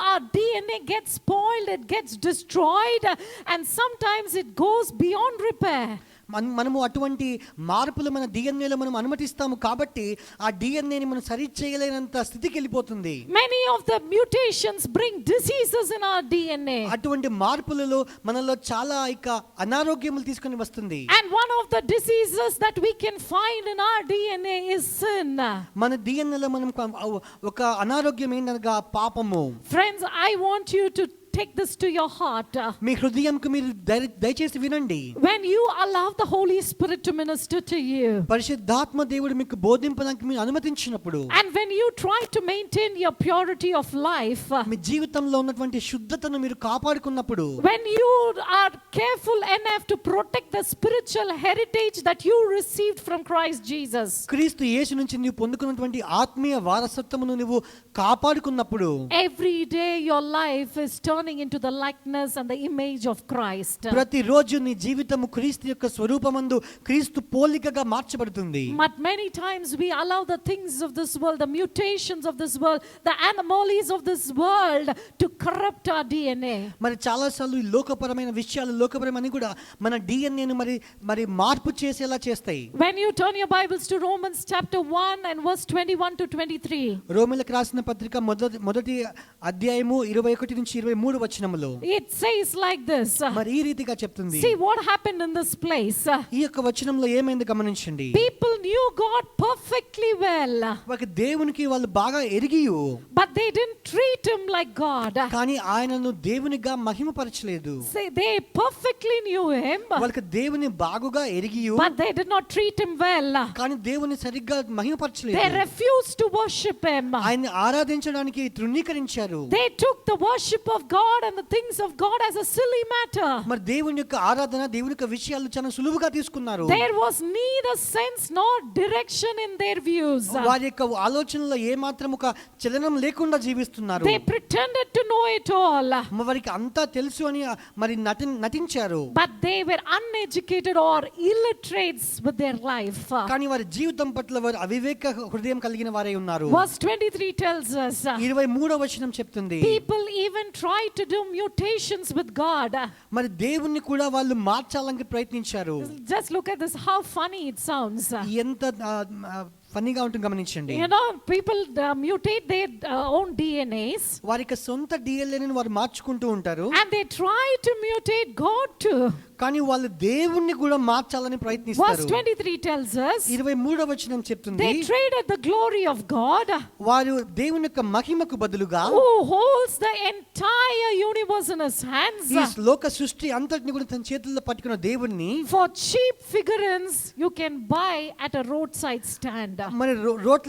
our DNA gets spoiled, it gets destroyed, and sometimes it goes beyond repair. మనము అటువంటి మార్పులు మన డిఎన్ఏలో మనం అనుమతిస్తాము కాబట్టి ఆ డిఎన్ఏని మనం సరి చేయలేనంత స్థితికి వెళ్ళిపోతుంది. Many of the mutations bring diseases in our DNA. అటువంటి మార్పులలో మనలో చాలా అనారోగ్యములు తీసుకొని వస్తుంది. And one of the diseases that we can find in our DNA is sin. మన డిఎన్ఏలో మనం ఒక అనారోగ్యం ఏంటనగా పాపము. Friends, I want you to take this to your heart. మీ హృదయంకు మీరు దయచేసి వినండి. When you allow the Holy Spirit to minister to you, పరిశుద్ధాత్మ దేవుడు మీకు బోధింపడానికి మీరు అనుమతించినప్పుడు, and when you try to maintain your purity of life, మీ జీవితంలో ఉన్నటువంటి శుద్ధతను మీరు కాపాడుకున్నప్పుడు, when you are careful enough to protect the spiritual heritage that you received from Christ Jesus, క్రీస్తు యేసు నుంచి నీవు పొందుకున్నటువంటి ఆత్మీయ వారసత్వమును నువ్వు కాపాడుకున్నప్పుడు, every day your life is turning into the likeness and the image of Christ. ప్రతిరోజు నీ జీవితము క్రీస్తు యొక్క స్వరూపమందు క్రీస్తు పోలికగా మార్చబడుతుంది. But many times we allow the things of this world, the mutations of this world, the anomalies of this world to corrupt our DNA. మరి చాలాసార్లు ఈ లోకపరమైన విషయాలు లోకపరమని కూడా మన డిఎన్ఏను మరి మార్పు చేసేలా చేస్తాయి. When you turn your Bibles to Romans chapter 1 and verse 21 to 23. రోమీయులకు రాసిన పత్రిక మొదటి అధ్యాయము 21 నుంచి 23 వచనములో It says like this. మరి ఈ రీతిగా చెప్తుంది. See what happened in this place. ఈ యొక్క వచనంలో ఏమైంది గమనించండి. People knew God perfectly well. ఒక దేవునికి వాళ్ళు బాగా ఎరిగియు, but they didn't treat him like God. కానీ ఆయనను దేవునిగా మహిమపరచలేదు. See, they perfectly knew him. వాళ్ళకి దేవుని బాగుగా ఎరిగియు, but they did not treat him well. కానీ దేవుని సరిగ్గా మహిమపరచలేదు. They refused to worship him. ఆయన్ని ఆరాధించడానికి తృణీకరించారు. They took the worship of God and the things of God as a silly matter. మరి దేవుని యొక్క ఆరాధన దేవుని యొక్క విషయాలు చాలా సులువుగా తీసుకున్నారు. There was neither sense nor direction in their views. వారి యొక్క ఆలోచనలో ఏ మాత్రం ఒక చలనం లేకుండా జీవిస్తున్నారు. They pretended to know it all. వారికి అంతా తెలుసు అని మరి నటించారు. but they were uneducated or illiterates with their life. కానీ వారి జీవితం పట్ల వారు అవివేక హృదయం కలిగిన వారే ఉన్నారు. verse 23 tells us 23వ వచనం చెప్తుంది. people even try to do mutations with God. మరి దేవుణ్ణి కూడా వాళ్ళు మార్చాలని ప్రయత్నించారు. just look at this, how funny it sounds. ఎంత ఫన్నీగా ఉంటుంది గమనించండి. You know, people mutate their own DNAs. వారి యొక్క సొంత డిఎన్ఏని వారు మార్చుకుంటూ ఉంటారు. and they try to mutate God too. కానీ వాళ్ళు దేవుణ్ణి కూడా మార్చాలని ప్రయత్నిస్తారు. verse 23 tells us 23వ వచనం చెప్తుంది. they traded the glory of God, వారు దేవుని యొక్క మహిమకు బదులుగా, who holds the entire universe in his hands, ఈ లోక సృష్టి అంతటిని కూడా తన చేతుల్లో పట్టుకున్న దేవుణ్ణి for cheap figurines you can buy at a roadside stand. మరి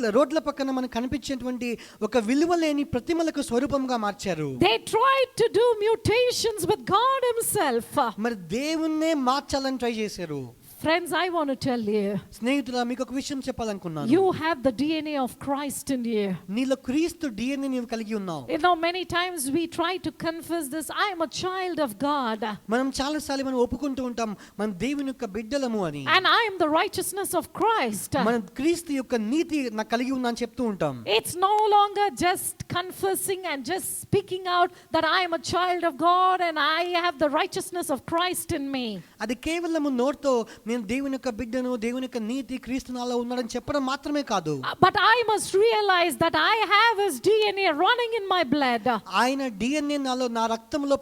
రోడ్ల పక్కన మనకు కనిపించేటువంటి ఒక విలువలేని ప్రతిమలకు స్వరూపంగా మార్చారు. they tried to do mutations with God himself. మరి దేవుణ్ణే మార్చాలని ట్రై చేశారు. Friends, I want to tell you, స్నేహితులా మీకు ఒక విషయం చెప్పాలనుకున్నాను. you have the DNA of Christ in you. నీలో క్రీస్తు డిఎన్ఏ నీవు కలిగి ఉన్నావు. You know, many times we try to confess this, I am a child of God, మనం చాలాసార్లు మనం ఒప్పుకుంటూ ఉంటాం మనం దేవుని యొక్క బిడ్డలము అని. and I am the righteousness of Christ. మనం క్రీస్తు యొక్క నీతి నాకు కలిగి ఉన్నా అని చెప్తూ ఉంటాం. It's no longer just confessing and just speaking out that I am a child of God and I have the righteousness of Christ in me. అది కేవలం నోటితో నేను దేవుని యొక్క బిడ్డను, దేవుని యొక్క నీతి క్రీస్తు నాలో ఉన్నాడని చెప్పడం మాత్రమే కాదు. but I must realize that I have his DNA running in my blood. ఆయన డిఎన్ఏ నాలో నా రక్తంలో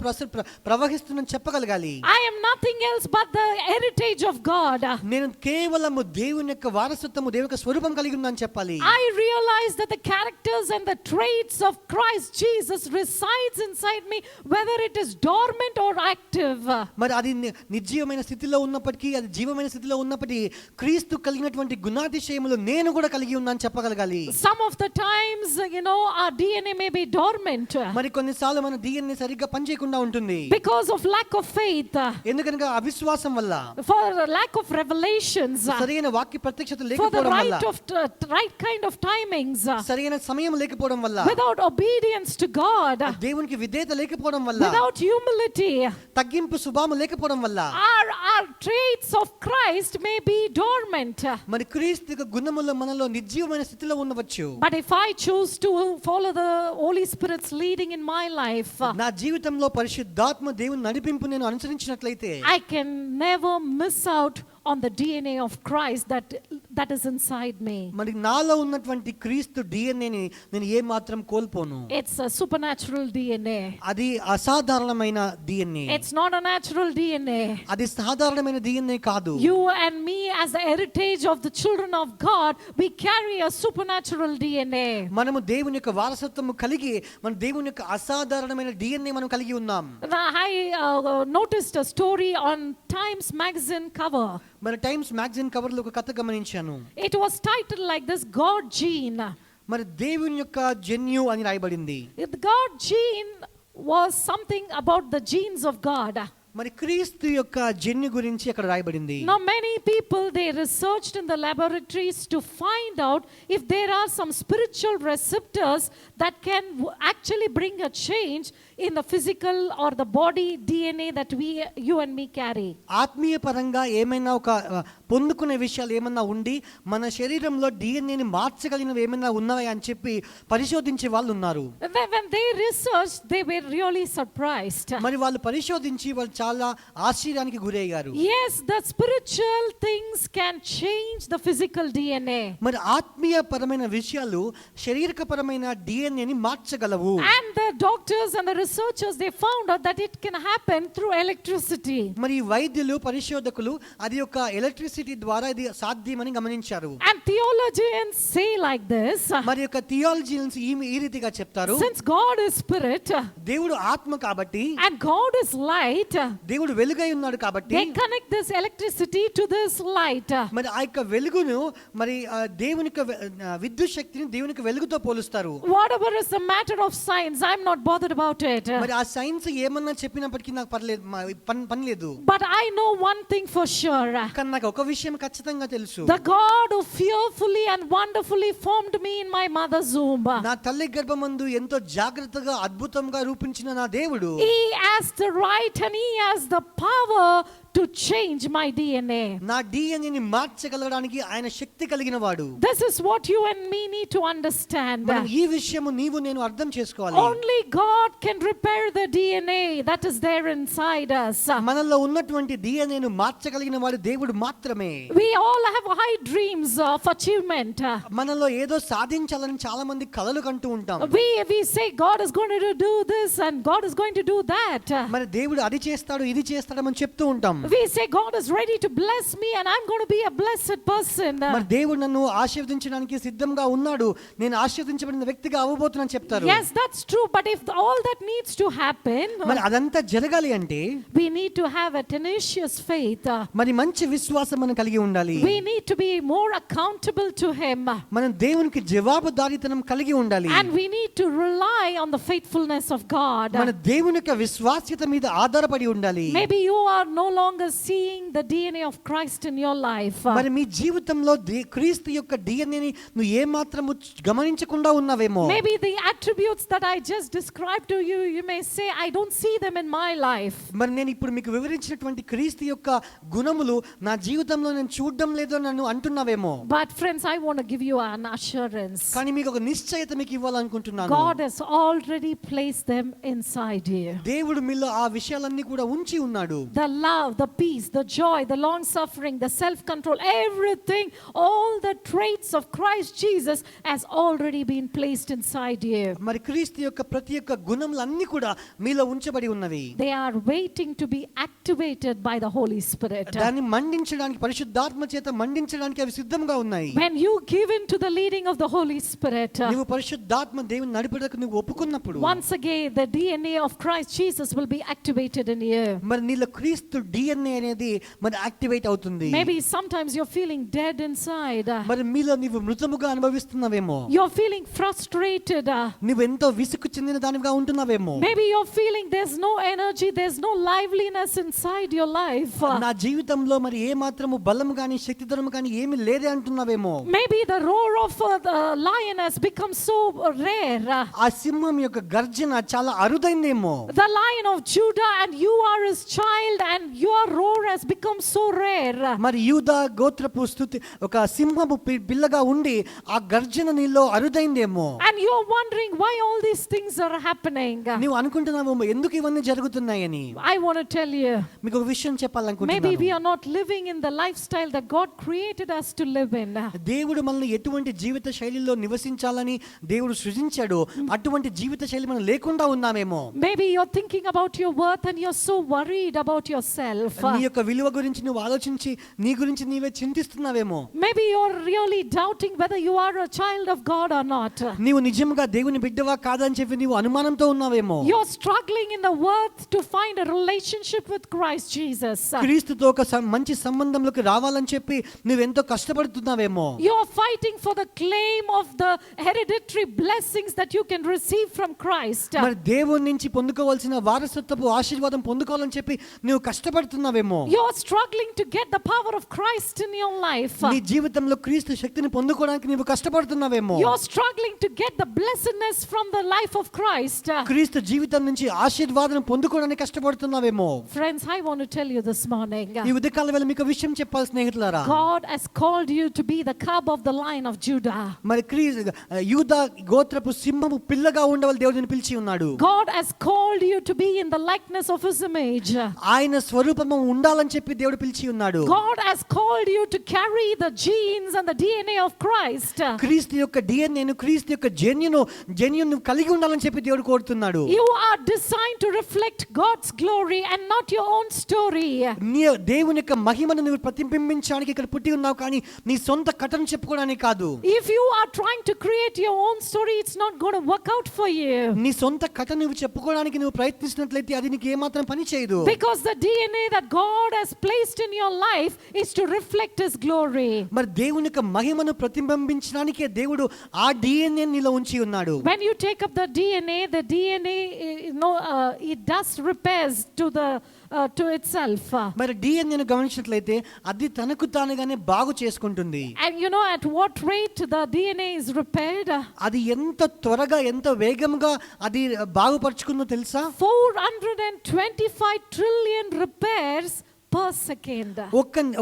ప్రవహిస్తుందని చెప్పగలగాలి. I am nothing else but the heritage of God. నేను కేవలము దేవుని యొక్క వారసత్వము దేవుని యొక్క స్వరూపం కలిగి ఉన్నానని చెప్పాలి. I realize that the characters and the traits of Christ Jesus resides inside me, whether it is dormant or active. మరి అది నిర్జీవమైన స్థితిలో ఉన్నప్పటికీ అది జీవమైన స్థితిలో ఉన్నప్పటికీ క్రీస్తు కలిగినటువంటి గుణాతిశయములు నేను కూడా కలిగి ఉన్నానని చెప్పగలగాలి. some of the times, you know, our DNA may be dormant. మరి కొన్నిసార్లు మన డిఎన్ఏ సరిగ్గా పనిచేయకుండా ఉంటుంది. because of lack of faith. ఎందుకనగా అవిశ్వాసం వల్ల, for lack of revelations, సరైన వాక్య ప్రత్యక్షత for the లేకపోవడం వల్ల, right kind of timings, సరైన సమయం లేకపోవడం వల్ల, without obedience to God, దేవునికి విధేయత లేకపోవడం వల్ల, without humility, తగ్గింపు స్వభావం లేకపోవడం వల్ల, our traits of Christ may be dormant. మరి క్రీస్తు యొక్క గుణములు మనలో నిర్జీవమైన స్థితిలో ఉండవచ్చు. But if I choose to follow the Holy Spirit's leading in my life, నా జీవితంలో పరిశుద్ధాత్మ దేవుని నడిపింపు నేను అనుసరించినట్లయితే I can never miss out on the DNA of Christ that is inside me. మరి నాలో ఉన్నటువంటి క్రీస్తు డిఎన్ఏని నేను ఏ మాత్రం కోల్పోను. It's a supernatural DNA. అది అసాధారణమైన DNA. It's not a natural DNA. అది సాధారణమైన డిఎన్ఏ కాదు. You and me, as the heritage of the children of God, we carry a supernatural DNA. మనము దేవుని యొక్క వారసత్వము కలిగి మన దేవుని యొక్క అసాధారణమైన డిఎన్ఏ మనం కలిగి ఉన్నాం. I noticed a story on Times magazine cover. మన టైమ్స్ మ్యాగజైన్ కవర్ లో ఒక కథ గమనించాను. It was titled like this, God Gene. మరి దేవుని యొక్క జన్యు అని రాయబడింది. The God Gene was something about the genes of God. మరి క్రీస్తు యొక్క జన్యు గురించి అక్కడ రాయబడింది. Now many people, they researched in the laboratories to find out if there are some spiritual receptors that can actually bring a change in the physical or the body DNA that you and me carry. ఆత్మీయ పరంగా ఏమైనా ఒక పొందుకునే విషయాలు ఏమైనా ఉండి మన శరీరంలో డిఎన్ఏని మార్చగలిగినవి ఏమైనా ఉన్నాయా అని చెప్పి పరిశోధించే వాళ్ళు ఉన్నారు. When they researched, they were really surprised. మరి వాళ్ళు పరిశోధించి వాళ్ళు చాలా ఆశ్చర్యానికి గురయ్యారు. Yes, the spiritual things can change the physical DNA. మరి ఆత్మీయ పరమైన విషయాలు శారీరకపరమైన డిఎన్ఏని మార్చగలవు. And the doctors and the researchers, they found out that it can happen through electricity. మరి వైద్యులు పరిశోధకులు అది ఒక ఎలక్ట్రిసిటీ ద్వారా ఇది సాధ్యమని గమనించారు. And theologians say like this, మరి యొక్క థియాలజియన్స్ ఈ రీతిగా చెప్తారు, since God is spirit దేవుడు ఆత్మ కాబట్టి and God is light, దేవుడు వెలుగై ఉన్నాడు కాబట్టి they connect this electricity to this light. మరి ఆ యొక్క వెలుగును మరి దేవుని యొక్క విద్యుత్ శక్తిని దేవుని యొక్క వెలుగుతో పోలుస్తారు. Whatever is the matter of science, I'm not bothered about it. మరి ఆ సైన్స్ ఏమన్నా చెప్పినప్పటికీ నాకు పని లేదు. But I know one thing for sure. కానీ నాకు ఒక విషయం ఖచ్చితంగా తెలుసు. The God who fearfully and wonderfully formed me in my mother's womb, నా తల్లి గర్భమందు ఎంతో జాగ్రత్తగా అద్భుతంగా రూపించిన నా దేవుడు, He has the right and He has the power to change my DNA. నా డిఎన్ఏని మార్చగలగడానికి ఆయన శక్తి కలిగిన వాడు. This is what you and me need to understand. మనం ఈ విషయము నీవు నేను అర్థం చేసుకోవాలి. Only God can repair the DNA that is there inside us. మనలో ఉన్నటువంటి డిఎన్ఏను మార్చగలిగిన వాడు దేవుడు మాత్రమే. We all have high dreams of achievement. మనలో ఏదో సాధించాలని చాలా మంది కలలు కంటూ ఉంటాం. We say God is going to do this and God is going to do that. మరి దేవుడు అది చేస్తాడు ఇది చేస్తాడని చెప్తూ ఉంటాం. We say God is ready to bless me and I'm going to be a blessed person. మరి దేవుడు నన్ను ఆశీర్వదించడానికి సిద్ధంగా ఉన్నాడు, నేను ఆశీర్వదించబడిన వ్యక్తిగా అవ్వబోతున్నాను చెప్తారు. Yes, that's true, but if all that needs to happen, మరి అదంతా జరగాలి అంటే we need to have a tenacious faith. మరి మంచి విశ్వాసం మనం కలిగి ఉండాలి. We need to be more accountable to Him. మనం దేవునికి జవాబుదారీతనం కలిగి ఉండాలి. And we need to rely on the faithfulness of God. మన దేవుని యొక్క విశ్వాస్యత మీద ఆధారపడి ఉండాలి. Maybe you are no longer seeing the DNA of Christ in your life. మరి మీ జీవితంలో క్రీస్తు యొక్క డిఎన్ఏని నువ్వు ఏ మాత్రము గమనించకుండా ఉన్నావేమో. Maybe the attributes that I just described to you, you may say I don't see them in my life. మరి నేను ఇప్పుడు మీకు వివరించినటువంటి క్రీస్తు యొక్క గుణములు నా జీవితంలో నేను చూడడం లేదు అని నన్ను అంటున్నావేమో. But friends, I want to give you an assurance. కానీ మీకు ఒక నిశ్చయత మీకు ఇవ్వాలనుకుంటున్నాను. God has already placed them inside you. దేవుడు మీలో ఆ విషయాలన్నీ కూడా ఉంచి ఉన్నాడు. The love, the peace, the joy, the long suffering, the self-control, everything, all the traits of Christ Jesus has already been placed inside you. మరి క్రీస్తు యొక్క ప్రతి ఒక్క గుణములన్నీ కూడా మీలో ఉంచబడి ఉన్నవి. They are waiting to be activated by the Holy Spirit. దాన్ని మండించడానికి పరిశుద్ధాత్మ చేత మండించడానికి అవి సిద్ధంగా ఉన్నాయి. When you give in to the leading of the Holy Spirit, నీవు పరిశుద్ధాత్మ దేవుని నడిపడకు నువ్వు ఒప్పుకున్నప్పుడు once again the DNA of Christ Jesus will be activated in you. మరి నీలో క్రీస్తు డిఎన్ఏ అనేది మరి యాక్టివేట్ అవుతుంది. Maybe sometimes you're feeling dead inside. మరి మీలో నీవు మృతముగా అనుభవిస్తున్నావేమో. You're feeling frustrated. నువ్వు ఎంతో విసుగు చెందిన దానిగా ఉంటున్నావేమో. Maybe you're feeling there's no energy, there's no liveliness inside your life. నా జీవితంలో మరి ఏ మాత్రము బలం గాని శక్తిధరము గాని ఏమీ లేదే అంటున్నావేమో. Maybe the roar of the lion has become so rare. ఆ సింహం యొక్క గర్జన చాలా అరుదైందేమో. The Lion of Judah, and you are his child and you Judah roar has become so rare. మరి యూదా గోత్రపు స్తుతి ఒక సింహము పిల్లగా ఉండి ఆ గర్జన నీలో అరుదైందేమో. And you're wondering why all these things are happening. నీవు అనుకుంటున్నావు ఎందుకు ఇవన్నీ జరుగుతున్నాయని. I want to tell you, మీకు ఒక విషయం చెప్పాలనుకుంటున్నాను. maybe we are not living in the lifestyle that God created us to live in. దేవుడు మనల్ని ఎటువంటి జీవిత శైలిలో నివసించాలని దేవుడు సృజించాడో అటువంటి జీవిత శైలి మనం లేకుండా ఉన్నామేమో. Maybe you're thinking about your worth and you're so worried about yourself. నీ యొక్క విలువ గురించి నువ్వు ఆలోచించి నీ గురించి నీవే చింతిస్తున్నావేమో. Maybe you're really doubting whether you are a child of God or not. నీవు నిజంగా దేవుని బిడ్డవా కాదని చెప్పి నీవు అనుమానంతో ఉన్నావేమో. You're struggling in the worth to find a relationship with Christ Jesus. క్రీస్తుతో ఒక మంచి సంబంధంలోకి రావాలని చెప్పి నువ్వెంతో కష్టపడుతున్నావేమో. You're fighting for the claim of the hereditary blessings that you can receive from Christ. మరి దేవుని నుంచి పొందుకోవాల్సిన వారసత్వపు ఆశీర్వాదం పొందుకోవాలని చెప్పి నువ్వు కష్టపడుతున్నావేమో. You're struggling to get the power of Christ in your life. నీ జీవితంలో క్రీస్తు శక్తిని పొందుకోవడానికి నీవు కష్టపడుతున్నావేమో. You're struggling to get the blessedness from the life of Christ. క్రీస్తు జీవితం నుంచి ఆశీర్వాదం పొందుకోవడానికి కష్టపడుతున్నావేమో. Friends, I want to tell you this morning, ఈ ఉదయకాల వేళ మీకు విషయం చెప్పాలి స్నేహితులారా. God has called you to be the cub of the lion of Judah. మరి యూదా గోత్రపు సింహము పిల్లగా ఉండవాలి దేవుడిని పిలిచి ఉన్నాడు. God has called you to be in the likeness of his image. ఆయన స్వరూపము ఉండాలని చెప్పి దేవుడు పిలిచి ఉన్నాడు. God has called you to carry the genes and the DNA of Christ. క్రీస్తు యొక్క డిఎన్ఏను క్రీస్తు యొక్క జెన్యును కలిగి ఉండాలని చెప్పి దేవుడు కోరుతున్నాడు. You are designed to reflect God's glory and not your own story. నీ దేవుని యొక్క మహిమను నువ్వు ప్రతిబింబించడానికి ఇక్కడ పుట్టి ఉన్నావు కానీ నీ సొంత కథను చెప్పుకోవడానికి కాదు. If you are trying to create your own story, it's not going to work out for you. నీ సొంత కథ నువ్వు చెప్పుకోవడానికి నువ్వు ప్రయత్నిస్తున్నట్లయితే అది నీకు ఏమాత్రం పని చేయదు. Because the DNA that God has placed in your life is to reflect his glory. మరి దేవుని యొక్క మహిమను ప్రతిబింబించడానికే దేవుడు ఆ డిఎన్ఏ నీలో ఉంచి ఉన్నాడు. When you take up the DNA it does repairs to itself. మరి డిఎన్ఏను గమనించినట్లయితే అది తనకు తానుగానే బాగు చేసుకుంటుంది. And you know at what rate the DNA is repaired? అది ఎంత త్వరగా ఎంత వేగంగా అది బాగుపరుచుకుందో తెలుసా? 425 trillion repairs per second.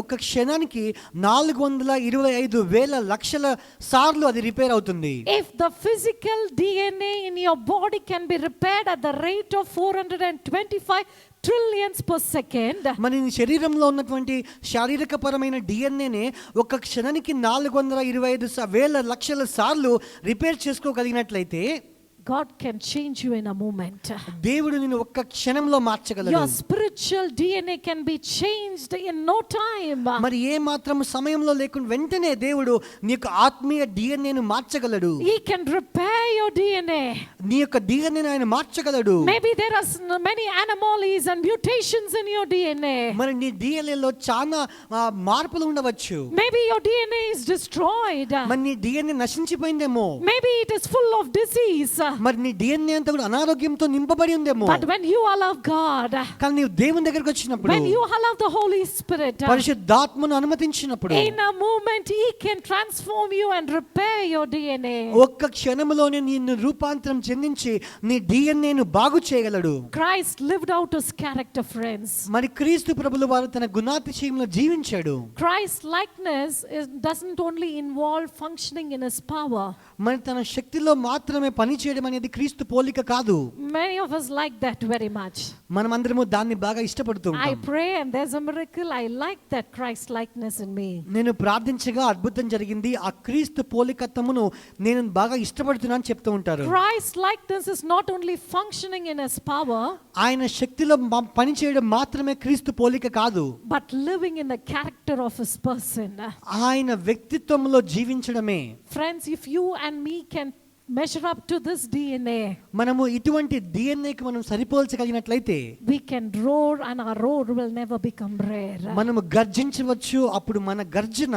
ఒక్క క్షణానికి 425,000 లక్షల సార్లు అది రిపేర్ అవుతుంది. If the physical DNA in your body can be repaired at the rate of 425 trillions per second, మన శరీరంలో ఉన్నటువంటి శారీరకపరమైన డిఎన్ఏనే ఒక క్షణానికి 425,000 లక్షల సార్లు repair చేసుకోగలిగినట్లయితే God can change you in a moment. దేవుడు నిన్ను ఒక్క క్షణంలో మార్చగలడు. Your spiritual DNA can be changed in no time. మరి ఏ మాత్రం సమయంలో లేకుండా వెంటనే దేవుడు నీ యొక్క ఆత్మీయ డిఎన్ఏను మార్చగలడు. He can repair your DNA. నీ యొక్క డిఎన్ఏను ఆయన మార్చగలడు. Maybe there are many anomalies and mutations in your DNA. మరి నీ డిఎన్ఏలో చాలా మార్పులు ఉండవచ్చు. Maybe your DNA is destroyed. మరి నీ DNA నశించిపోయిందేమో. Maybe it is full of disease. మరి నీ డిఎన్ఏ అంతా కూడా అనారోగ్యంతో నింపబడి ఉందేమో. But when you allow God, కానీ నీవు దేవుని దగ్గరికి వచ్చినప్పుడు, when you allow the Holy Spirit, పరిశుద్ధాత్మను అనుమతించినప్పుడు, in a moment he can transform you and repair your DNA. ఒక్క క్షణంలోనే నిన్ను రూపాంతరం చెందించి నీ డిఎన్ఏను బాగు చేయగలడు. Christ lived out his character, friends. మరి క్రీస్తు ప్రభుల వారు తన గుణాతిశయంలో జీవించాడు. Christ likeness doesn't only involve functioning in his power. మరి తన శక్తిలో మాత్రమే పని చేయడం అనేది క్రీస్తు పోలిక కాదు. Many of us like that very much. మనమందరము దాన్ని బాగా ఇష్టపడుతూ ఉంటాం. I pray and there's a miracle. I like that Christ likeness in me. నేను ప్రార్థించగా అద్భుతం జరిగింది. ఆ క్రీస్తు పోలికత్వమును నేను బాగా ఇష్టపడుతున్నాను చెప్తూ ఉంటారు. Christ likeness is not only functioning in his power, ఆయన శక్తిలో పని చేయడం మాత్రమే క్రీస్తు పోలిక కాదు, but living in the character of his person. ఆయన వ్యక్తిత్వంలో జీవించడమే. Friends, if you and me can measure up to this DNA, మనము ఇటువంటి డిఎన్ఏకి మనం సరిపోల్చగలిగినట్లయితే we can roar and our roar will never become rare. మనము గర్జించవచ్చు. అప్పుడు మన గర్జన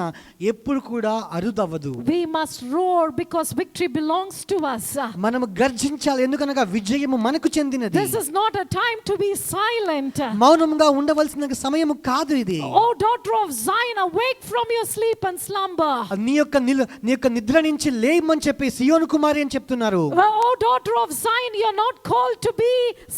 ఎప్పుడు కూడా అరుదవ్వదు. We must roar because victory belongs to us. మనము గర్జించాలి ఎందుకనగా విజయము మనకు చెందినది. This is not a time to be silent. మౌనంగా ఉండవలసిన సమయం కాదు ఇది. Oh daughter of Zion, awake from your sleep and slumber. నీ యొక్క నిద్ర నుంచి లేయమని చెప్పి సియోను కుమారి అని చెప్తున్నారు. Oh daughter of Zion, you're not called to be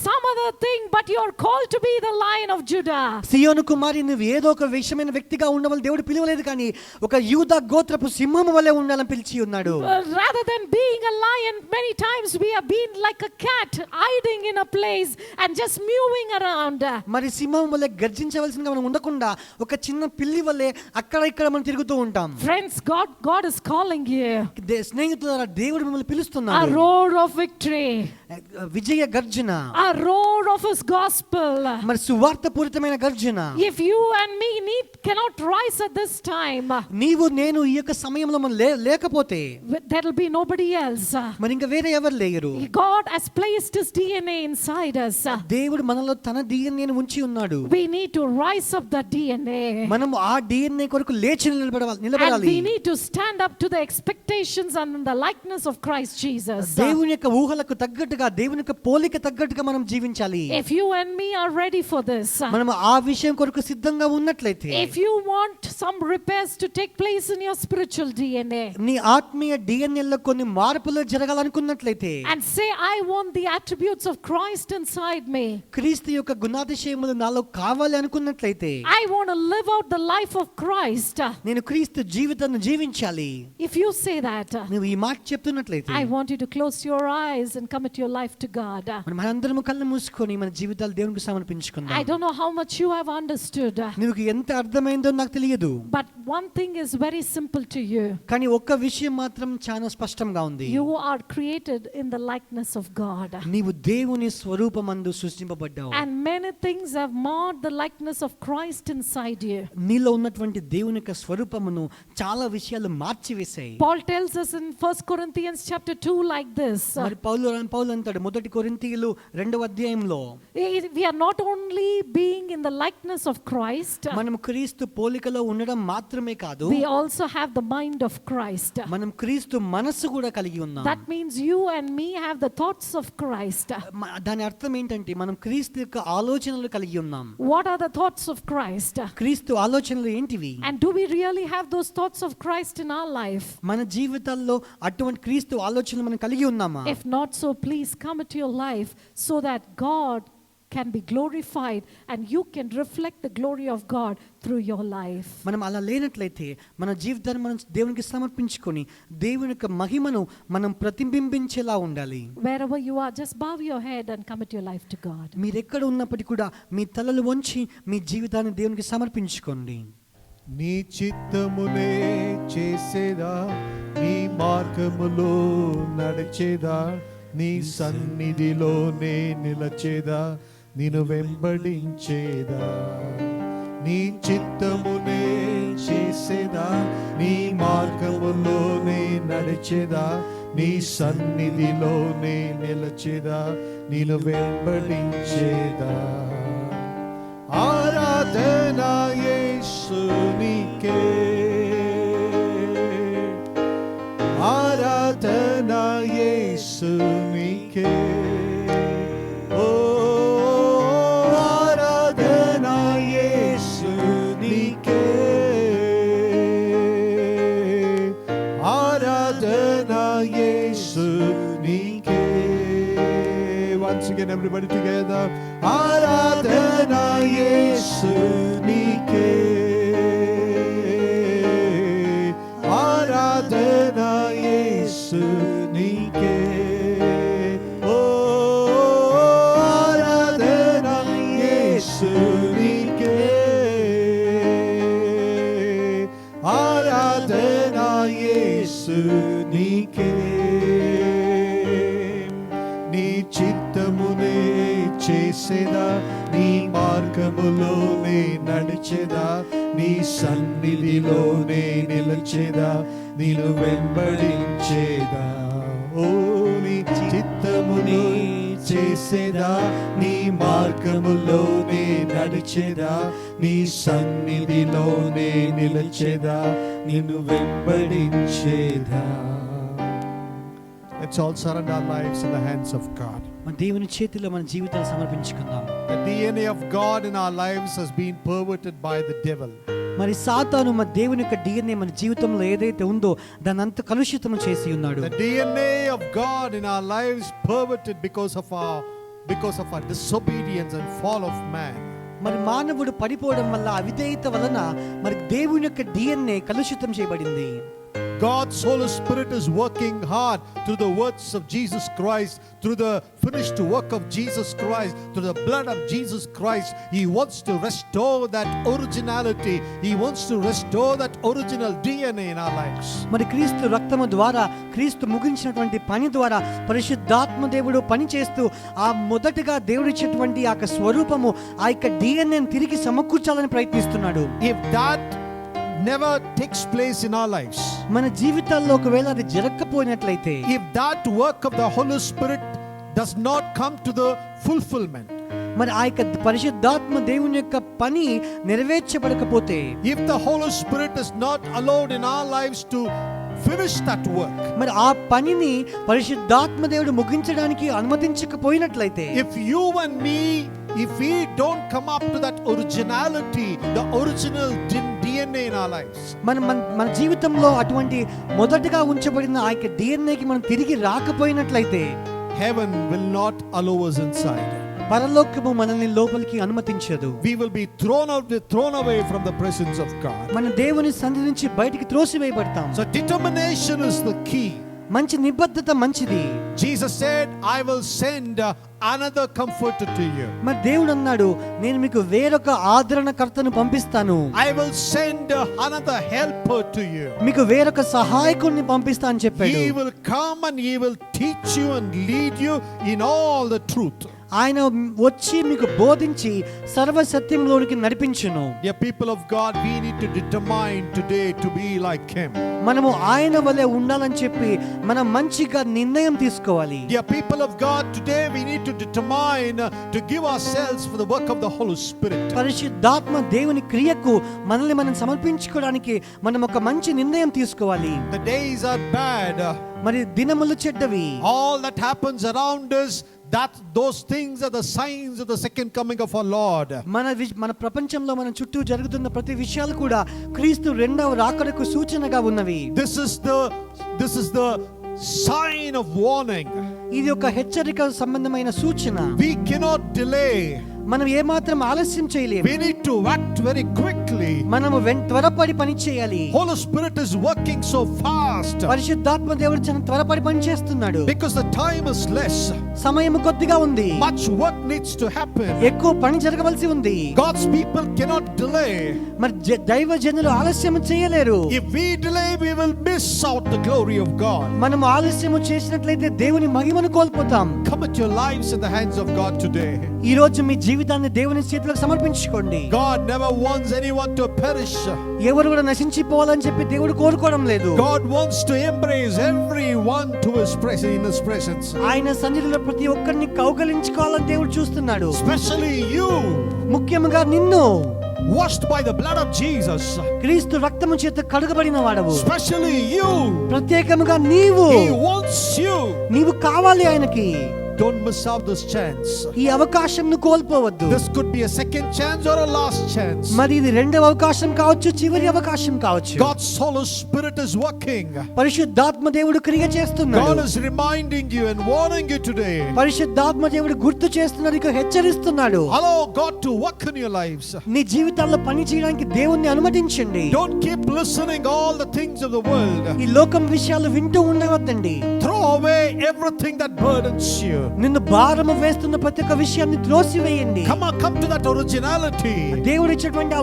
some other thing, but you're called to be the Lion of Judah. సియోను కుమారి, నువ్వు ఏదో ఒక విషయమైన వ్యక్తిగా ఉండవాలి దేవుడు పిలవలేదు, కానీ ఒక యూదా గోత్రపు సింహం వలె ఉండాలని పిలిచి ఉన్నాడు. Rather than being a lion, many times we have been like a cat hiding in a place and just mewing around. మరి సింహం వలె గర్జించవలసిందిగా మనం ఉండకుండా ఒక చిన్న పిల్లి వలె అక్కడ ఇక్కడ మనం తిరుగుతూ ఉంటాం. Friends, God is calling you. స్నేహితులారా, దేవుడు మిమ్మల్ని A పిలుస్తున్నాడు. roar of victory, విజయ గర్జన, a roar of his gospel. మరి సువార్త పూరితమైన గర్జన. If you and me cannot rise at this time, నీవు నేను ఈ యొక్క సమయంలో మనం లేకపోతే there will be nobody else. మరి ఇంకా వేరే ఎవరు లేరు. God has placed his DNA inside us. దేవుడు మనలో తన డిఎన్ఏను ఉంచి ఉన్నాడు. We need to rise up that DNA. మనం ఆ డిఎన్ఏ కొరకు లేచి And నిలబడాలి. we need to stand up to the expectations and the likeness of Christ Jesus. దేవుని యొక్క ఊహలకు తగ్గట్టుగా, దేవుని యొక్క పోలిక తగ్గట్టుగా మనం జీవించాలి. If you and me are ready for this, మనం ఆ విషయం కొరకు సిద్ధంగా ఉన్నట్లయితే, if you want some repairs to take place in your spiritual DNA, నీ ఆత్మీయ డిఎన్ఏలో కొన్ని మార్పులు జరగాలనుకున్నట్లయితే, and say, I want the attributes of Christ inside me, క్రీస్తు యొక్క గుణాతిశయములు నాలో కావాలి అనుకున్నట్లయితే, I want to live out the life of Christ. నేను క్రీస్తు జీవితాన్ని జీవించాలి. If you say that, నువ్వు ఈ మాట చెప్తున్నట్లయితే, I want you to close your eyes and commit your life to God. మనందరం కళ్ళు మూసుకొని మన జీవితాలు దేవునికి I సమర్పించుకుందాం. don't know how much you have understood, నీకు ఎంత అర్థమైందో నాకు తెలియదు, but one thing is very simple to you. కానీ ఒక్క విషయం మాత్రం చాలా స్పష్టంగా ఉంది. You are created in the likeness of God. నీవు దేవుని స్వరూపమందు సృష్టింపబడ్డావు. And many things have marred the likeness of Christ inside you. నీలో ఉన్నటువంటి దేవుని యొక్క స్వరూపమును చాలా విషయాలు మార్చివేశాయి. Paul tells us in 1 Corinthians chapter 2 like this. మరి పౌలు అంటాడు మొదటి కొరింథీయులు 2వ అధ్యాయంలో, We are not only being in the likeness of Christ, మనం క్రీస్తు పోలికలో ఉండడం మాత్రమే కాదు, we also have the mind of Christ. మనం క్రీస్తు మనస్సు కూడా కలిగి ఉన్నాం. That means you and me have the thoughts of Christ. దాని అర్థం ఏంటంటే మనం క్రీస్తు యొక్క ఆలోచనలు కలిగి ఉన్నాం. What are the thoughts of Christ? క్రీస్తు ఆలోచనలు ఏంటివి? And do we really have those thoughts of Christ in our life? మన జీవితాల్లో అటువంటి క్రీస్తు ఆలోచనలు మనం కలిగి ఉన్నామా? If not so, please come into your life so that God can be glorified and you can reflect the glory of God through your life. మనం అలా లేనట్లయితే మన జీవితాన్ని మనం దేవునికి సమర్పించుకొని దేవుని యొక్క మహిమను మనం ప్రతిబింబించేలా ఉండాలి. Wherever you are, just bow your head and commit your life to God. మీరు ఎక్కడ ఉన్నప్పటికీ కూడా మీ తలలు వంచి మీ జీవితాన్ని దేవునికి సమర్పించుకోండి. నీ చిత్తమునే చేసేదా, నీ మార్గములో నడిచేదా, నీ సన్నిధిలోనే నిలచేదా, నిన్ను వెంబడించేదా. నీ చిత్తమునే చేసేదా, నీ మార్గములోనే నడిచేదా, నీ సన్నిధిలోనే నిలచేదా, నిన్ను వెంబడించేదా. ఆరాధనా యేసునికే, ఆరాధనా యేసునికే, ఓ ఆరాధనా యేసునికే, ఆరాధనా యేసునికే. Once again, everybody together. ఆరాధనా యేసునికే, ఆరాధనా యేసునికే, ఓ ఆరాధనా యేసునికే, ఆరాధనా యేసునికే. నీ చిత్తమునే చేసేదా, నీ మార్గములోనే నడిచేదా, నీ సన్నిధిలోనే నిలచేదా, నిన్ను వెంబడించేదా. ఓ నీ చిత్తమునే చేసేదా, నీ మార్గములోనే నడిచేదా, నీ సన్నిధిలోనే నిలచేదా, నిన్ను వెంబడించేదా. Let's all surrender our lives in the hands of God. మన దేవుని చేతిలో మన జీవితాన్ని సమర్పించుకుందాం. The DNA of God in our lives has been perverted by the devil. మరి సాతాను మన దేవుని యొక్క DNA మన జీవితంలో ఏదైతే ఉందో దాన్ని అంత కలుషితం చేసి ఉన్నాడు. The DNA of God in our lives perverted because of our disobedience and fall of man. మరి మానవుడు పడిపోవడం వల్ల అవిధేయత వలన మరి దేవుని యొక్క DNA కలుషితం చేయబడింది. God's Holy Spirit is working hard through the words of Jesus Christ, through the finished work of Jesus Christ, through the blood of Jesus Christ. He wants to restore that originality. He wants to restore that original DNA in our lives. మరి క్రీస్తు రక్తము ద్వారా క్రీస్తు ముగించినటువంటి పని ద్వారా పరిశుద్ధాత్మ దేవుడు పని చేస్తూ ఆ మొదటగా దేవుడిచ్చేటువంటి ఆ స్వరూపము ఆ యొక్క DNA తిరిగి సమకూర్చాలని ప్రయత్నిస్తున్నాడు. If that never takes place in our lives, మన జీవితాల్లో ఒకవేళ అది జరగకపోయినట్లయితే, if that work of the Holy Spirit does not come to the fulfillment, మరి ఆ యొక్క పరిశుద్ధాత్మ దేవుని యొక్క పని నెరవేర్చబడకపోతే, if the Holy Spirit is not allowed in our lives to finish that work, మరి ఆ పనిని పరిశుద్ధాత్మ దేవుడు ముగించడానికి అనుమతించకపోయినట్లయితే, if you and me, if we don't come up to that originality, the original DNA in our lives, మన జీవితంలో అటువంటి మొదటగా ఉంచబడిన ఆ యొక్క DNAకి మనం తిరిగి రాకపోయినట్లయితే, heaven will not allow us inside. పరలోకము మనల్ని లోపలికి అనుమతించదు. We will be thrown away from the presence of God. మన దేవుని సన్నిధి నుంచి బయటికి త్రోసివేయబడతాం. So determination is the key. మంచి నిబద్ధత మంచిది. Jesus said, I will send another comforter to you. మరి దేవుడు అన్నాడు, నేను మీకు వేరొక ఆదరణకర్తను పంపిస్తాను. I will send another helper to you. మీకు వేరొక సహాయకుడిని పంపిస్తా అని చెప్పాడు. He will come and he will teach you and lead you in all the truth. ఆయన వచ్చి మీకు బోధించి సర్వ సత్యంలోనికి నడిపించును. Dear people of God, we need to determine today to be like him. మనము ఆయన వలె ఉండాలని చెప్పి మనం మంచిగా నిర్ణయం తీసుకోవాలి. Dear people of God, today we need to determine to give ourselves for the work of the Holy Spirit. పరిశుద్ధాత్మ దేవుని క్రియకు మనల్ని మనం సమర్పించుకోవడానికి మనం ఒక మంచి నిర్ణయం తీసుకోవాలి. The days are bad. మరి దినములు చెడ్డవి. All that happens around us, those things are the signs of the second coming of our Lord. మన ప్రపంచంలో మన చుట్టూ జరుగుతున్న ప్రతి విషయాలు కూడా క్రీస్తు రెండవ రాకడకు సూచనగా ఉన్నవి. This is the sign of warning. ఇది ఒక హెచ్చరిక సంబంధమైన సూచన. We cannot delay. మనం ఏమాత్రం ఆలస్యం చేయలేము. We need to act very quickly. మనము త్వరపడి పని చేయాలి. Holy Spirit is working so fast. పరిశుద్ధాత్మ దేవుడు చాలా త్వరపడి పని చేస్తున్నాడు. Because the time is less. సమయం కొద్దిగా ఉంది. Much work needs to happen. ఎక్కువ పని జరగవలసి ఉంది. God's people cannot delay. మరి దైవ జనులు ఆలస్యం చేయలేరు. If we delay, we will miss out the glory of God. మనం ఆలస్యం చేసినట్లయితే దేవుని మహిమను కోల్పోతాం. Commit your lives in the hands of God today. ఈ రోజు మీ జీవితాన్ని దేవుని చేతులకు సమర్పించుకోండి. God never wants anyone to perish. ఎవరు కూడా నశించిపోవాలని చెప్పి దేవుడు కోరుకోవడం లేదు. God wants to embrace everyone to his presence, in his presence. ఆయన సన్నిధిలో ప్రతి ఒక్కరిని కౌగలించుకోవాలని దేవుడు చూస్తున్నాడు. Especially you, ముఖ్యంగా నిన్ను, washed by the blood of Jesus. క్రీస్తు రక్తము చేత కడుగబడిన వాడవు. Especially you, ప్రత్యేకముగా నీవు, he wants you. నీవు కావాలి ఆయనకి. Don't miss out this chance. ఈ అవకాశంను కోల్పోవద్దు. This could be a second chance or a last chance. మరి ఇది రెండవ అవకాశం కావచ్చు, చివరి అవకాశం కావచ్చు. God's Holy Spirit is working. పరిశుద్ధాత్మ దేవుడు క్రియ చేస్తున్నాడు. God is reminding you and warning you today. పరిశుద్ధాత్మ దేవుడు గుర్తు చేస్తున్నాడు, ఇక హెచ్చరిస్తున్నాడు. Allow God to work in your lives. నీ జీవితాల్లో పని చేయడానికి దేవుణ్ణి అనుమతించండి. Don't keep listening all the things of the world. ఈ లోకం విషయాలు వింటూ ఉండవద్దండి. Throw away everything that burdens you. నిన్ను భారము వేస్తున్న ప్రతి ఒక్క విషయాన్ని త్రోసివేయండి. Come to that originality. దేవుడు ఇచ్చినటువంటి ఆ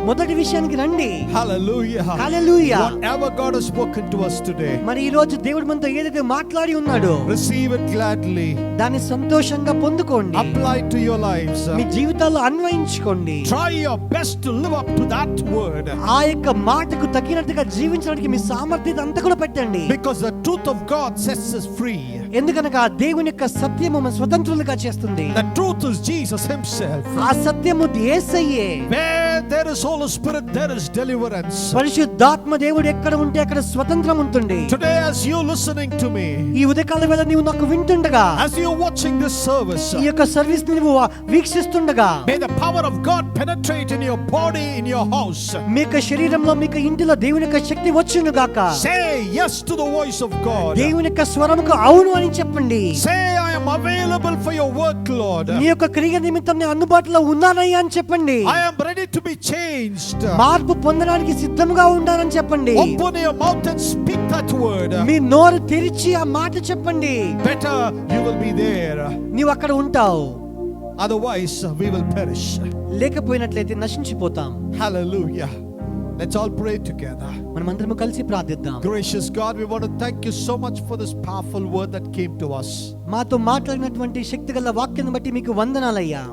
మొదటి విషయానికి రండి. Hallelujah. Hallelujah. Whatever God has spoken to us today, మరి ఈ రోజు దేవుడు మనతో ఏదైతే మాట్లాడి ఉన్నాడో receive it gladly. దాన్ని సంతోషంగా పొందుకోండి. Apply it to your lives. మీ జీవితాల్లో అన్వయించుకోండి. Try your best to live up to that word. ఆ యొక్క మాటకు తగినట్టుగా జీవించడానికి మీ సామర్థ్యత అంతా కూడా పెట్టండి. Because the truth of God sets us free. ఎందుకనగా దేవుని యొక్క సత్యము మన స్వతంత్రులుగా చేస్తుంది. The truth is Jesus himself. ఆ సత్యము యేసయ్యే. Where there is Holy Spirit, there is deliverance. పరిశుద్ధాత్మ దేవుడు ఎక్కడ ఉంటే అక్కడ స్వతంత్రం ఉంటుంది. Today as you listening to me, ఈ ఉదయకాల వేళ నీవు నాకు వింటుండగా, as you watching this service, ఈ యొక్క సర్వీస్ నీవు వీక్షిస్తుండగా, may the power of God penetrate in your body, in your house. మీ యొక్క శరీరంలో మీ యొక్క ఇంటిలో దేవుని యొక్క శక్తి వచ్చును గాక. Say yes to the voice of God. దేవుని యొక్క స్వరముకు అవును అని చెప్పండి. Say I am available for your work, Lord. నీ యొక్క క్రియ నిమిత్తం నేను అందుబాటులో ఉన్నానయ్యా అని చెప్పండి. I am ready to be changed. మార్పు పొందడానికి సిద్ధంగా ఉండాలని చెప్పండి. Open your mouth and speak that word. మీ నోరు తెరిచి ఆ మాట చెప్పండి. Better you will be there. నీవు అక్కడ ఉంటావు. Otherwise we will perish. లేకపోయినట్లయితే నశించిపోతాం. Hallelujah. Let's all pray together. మనమందరం కలిసి ప్రార్థిద్దాం. Gracious God, we want to thank you so much for this powerful word that came to us. మాతో మాట్లాడినటువంటి శక్తిగల వాక్యాన్ని బట్టి మీకు వందనాలయ్యా.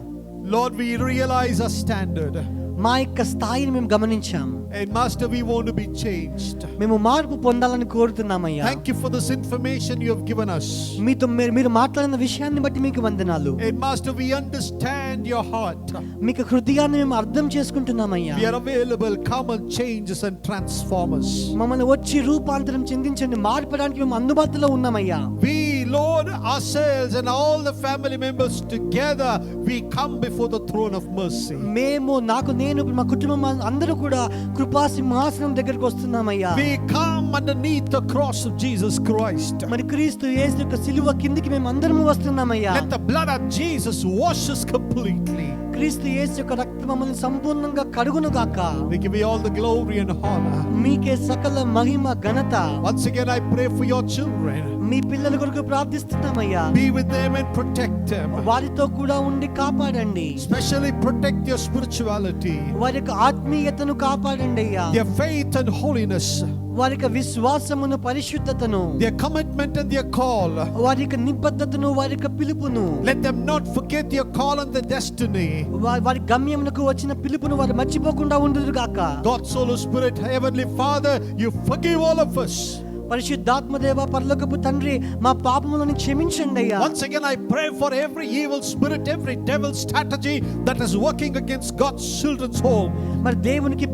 Lord, we realize our standard. మా యొక్క స్థాయిని మేము గమనించాం. And Master, we want to be changed. మేము మార్పు పొందాలని కోరుతున్నామయ్యా. Thank you for this information you have given us. మీతో మీరు మాట్లాడిన విషయాన్ని బట్టి మీకు వందనాలు. And Master, we understand your heart. మీకు హృదయాన్ని మేము అర్థం చేసుకుంటున్నామయ్యా. We are available. Come and change us and transform us. మమ్మల్ని వచ్చి రూపాంతరం చెందించండి, మార్పడానికి మేము అందుబాటులో ఉన్నామయ్యా. We, Lord, ourselves and all the family members together, we come before the throne of mercy. మేము నేను మా కుటుంబం అందరూ కూడా కృపా సింహాసనం దగ్గరికి వస్తున్నామయ్యా. We come underneath the cross of Jesus Christ. మరి క్రీస్తు యేసు యొక్క సిలువ కిందికి మేము అందరం వస్తున్నామయ్యా. Let the blood of Jesus wash us completely. క్రీస్తు యేసు యొక్క రక్తం మమ్మల్ని సంపూర్ణంగా కడుగును గాక. We give you all the glory and honor. మీకే సకల మహిమ ఘనత. Once again I pray for your children. మీ పిల్లల కొరకు ప్రార్థిస్తున్నామయ్యా. Be with them and protect them. వారితో కూడా ఉండి కాపాడండి. Especially protect their spirituality, వారి యొక్క ఆత్మీయతను కాపాడండి అయ్యా. their faith and holiness, వారి యొక్క విశ్వాసమును, పరిశుద్ధతను, their commitment and their call. వారి యొక్క నిబద్ధతను, వారి యొక్క పిలుపును, Let them not forget their call and their destiny. వారి గమ్యమునకు వచ్చిన పిలుపును వారు మర్చిపోకుండా ఉండుదురు గాక. God's Holy Spirit, Heavenly Father, you forgive all of us. పరిశుద్ధాత్మదేవ పరలోకపు తండ్రి మా పాపములను క్షమించండి అయ్యా. Once again I pray for every evil spirit, every devil strategy that is working against God's children's home. మరి దేవునికి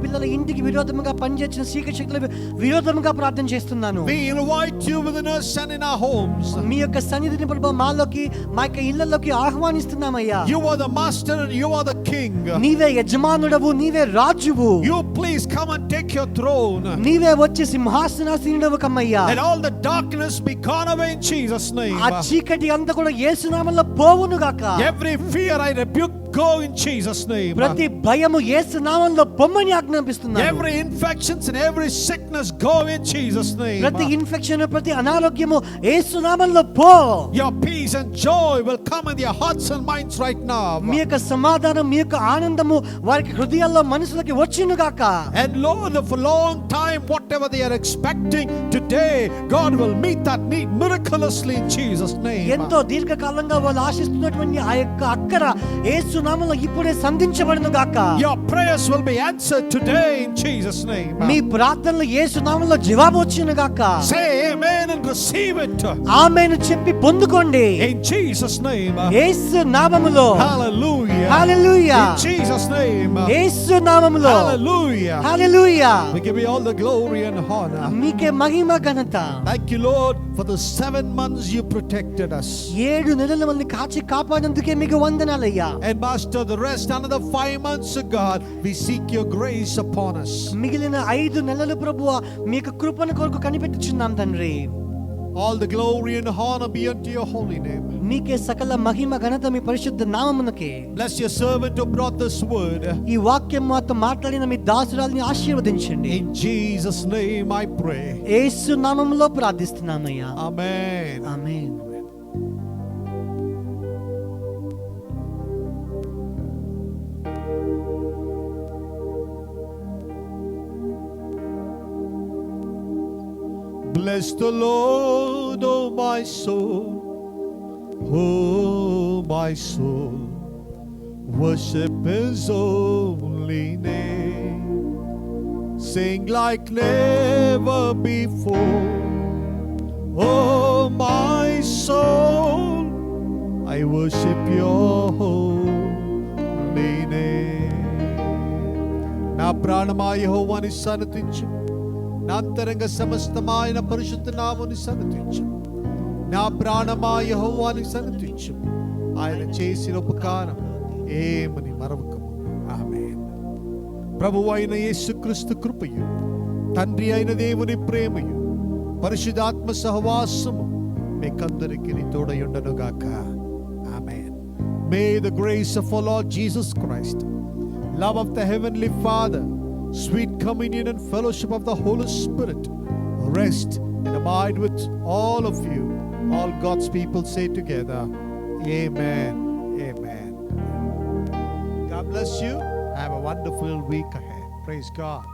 పిల్లల ఇంటికి విరోధముగా పనిచేసిన చీకటి శక్తులకు విరోధముగా ప్రార్థన చేస్తున్నాను. We invite you within us and in our homes. మీ యొక్క సన్నిధిని ప్రభు మాలోకి, మా యొక్క ఇళ్లలోకి ఆహ్వానిస్తున్నామయ్యా. You are the master and you are the king. నీవే యజమానుడవు, నీవే రాజువు. You please come and take your throne. నీవే వచ్చి సింహాసనాసీనుడవు కమ్మయ్యా. Let all the darkness be gone away in Jesus' name. ఆ చీకటి అంతా కూడా యేసు నామములో పోవును గాక. Every fear I rebuke, go in Jesus' name. ప్రతి భయము యేసు నామములో పొమ్మని ఆజ్ఞాపిస్తున్నాను. Every infections and every sickness, go in Jesus' name. ప్రతి ఇన్ఫెక్షన్, ప్రతి అనారోగ్యము యేసు నామములో పో. Your peace and joy will come in your hearts and minds right now. మీ యొక్క సమాధానం, మీ యొక్క ఆనందము వారికి హృదయాల్లో, మనసులకి వచ్చును గాక. And Lord, for a long time, whatever they are expecting today, God will meet that need miraculously in Jesus' name. ఎంతో దీర్ఘకాలంగా వాళ్ళు ఆశిస్తున్నటువంటి ఆ యొక్క అక్కర యేసు నామములో ఇప్పుడే సంధించబడును గాక. Your prayers will be answered today in Jesus' name. మీ ప్రార్థనలు యేసు నామములో జవాబు వచ్చును గాక. Say amen and receive it. ఆమేన్ చెప్పి పొందుకోండి. In Jesus' name. యేసు నామములో. Hallelujah. Hallelujah. In Jesus' name. యేసు నామములో. Hallelujah. Hallelujah. We give you all the glory and honor. మీకే మహిమ ఘనత. Thank you, Lord, for the 7 months you protected us. 7 నెలల మనల్ని కాచి కాపాడినందుకే మీకు వందనాలయ్యా. And Master, the rest, another 5 months, God, we seek your grace upon us. మిగిలిన 5 నెలలు ప్రభువా మీకు కృపను కొరకు కనిపెట్టుచున్నాం తండ్రి. All the glory and honor be unto your holy name. మీకే సకల మహిమ ఘనత మీ పరిశుద్ధ నామమునకే. Bless your servant who brought this word. ఈ వాక్యం మాతో మాట్లాడిన మీ దాసురాల్ని ఆశీర్వదించండి. In Jesus' name I pray. యేసు నామములో ప్రార్థిస్తున్నామయ్యా. Amen. Amen. Bless the Lord, oh my soul. Oh my soul. Worship his holy name. Sing like never before. Oh, my soul, I worship your holy name. నా ప్రాణమా యెహోవాని సన్నతించు, నా అంతరంగ సమస్తమైన పరిశుద్ధ నామముని సన్నతించు. నా ప్రాణమా యెహోవాని సన్నతించు, ఆయన చేసిన ఉపకారం ఏమని మరవకము. ఆమేన్. ప్రభువు అయిన యేసుక్రీస్తు కృపయు, తండ్రి అయిన దేవుని ప్రేమయు, పరిశుద్ధాత్మ సహవాసము మీకందరికీ తోడయుండునుగాక. ఆమేన్. May the grace of our Lord Jesus Christ, love of the Heavenly Father, sweet communion and fellowship of the Holy Spirit rest and abide with all of you. All God's people say together, Amen. Amen. God bless you. Have a wonderful week ahead. Praise God.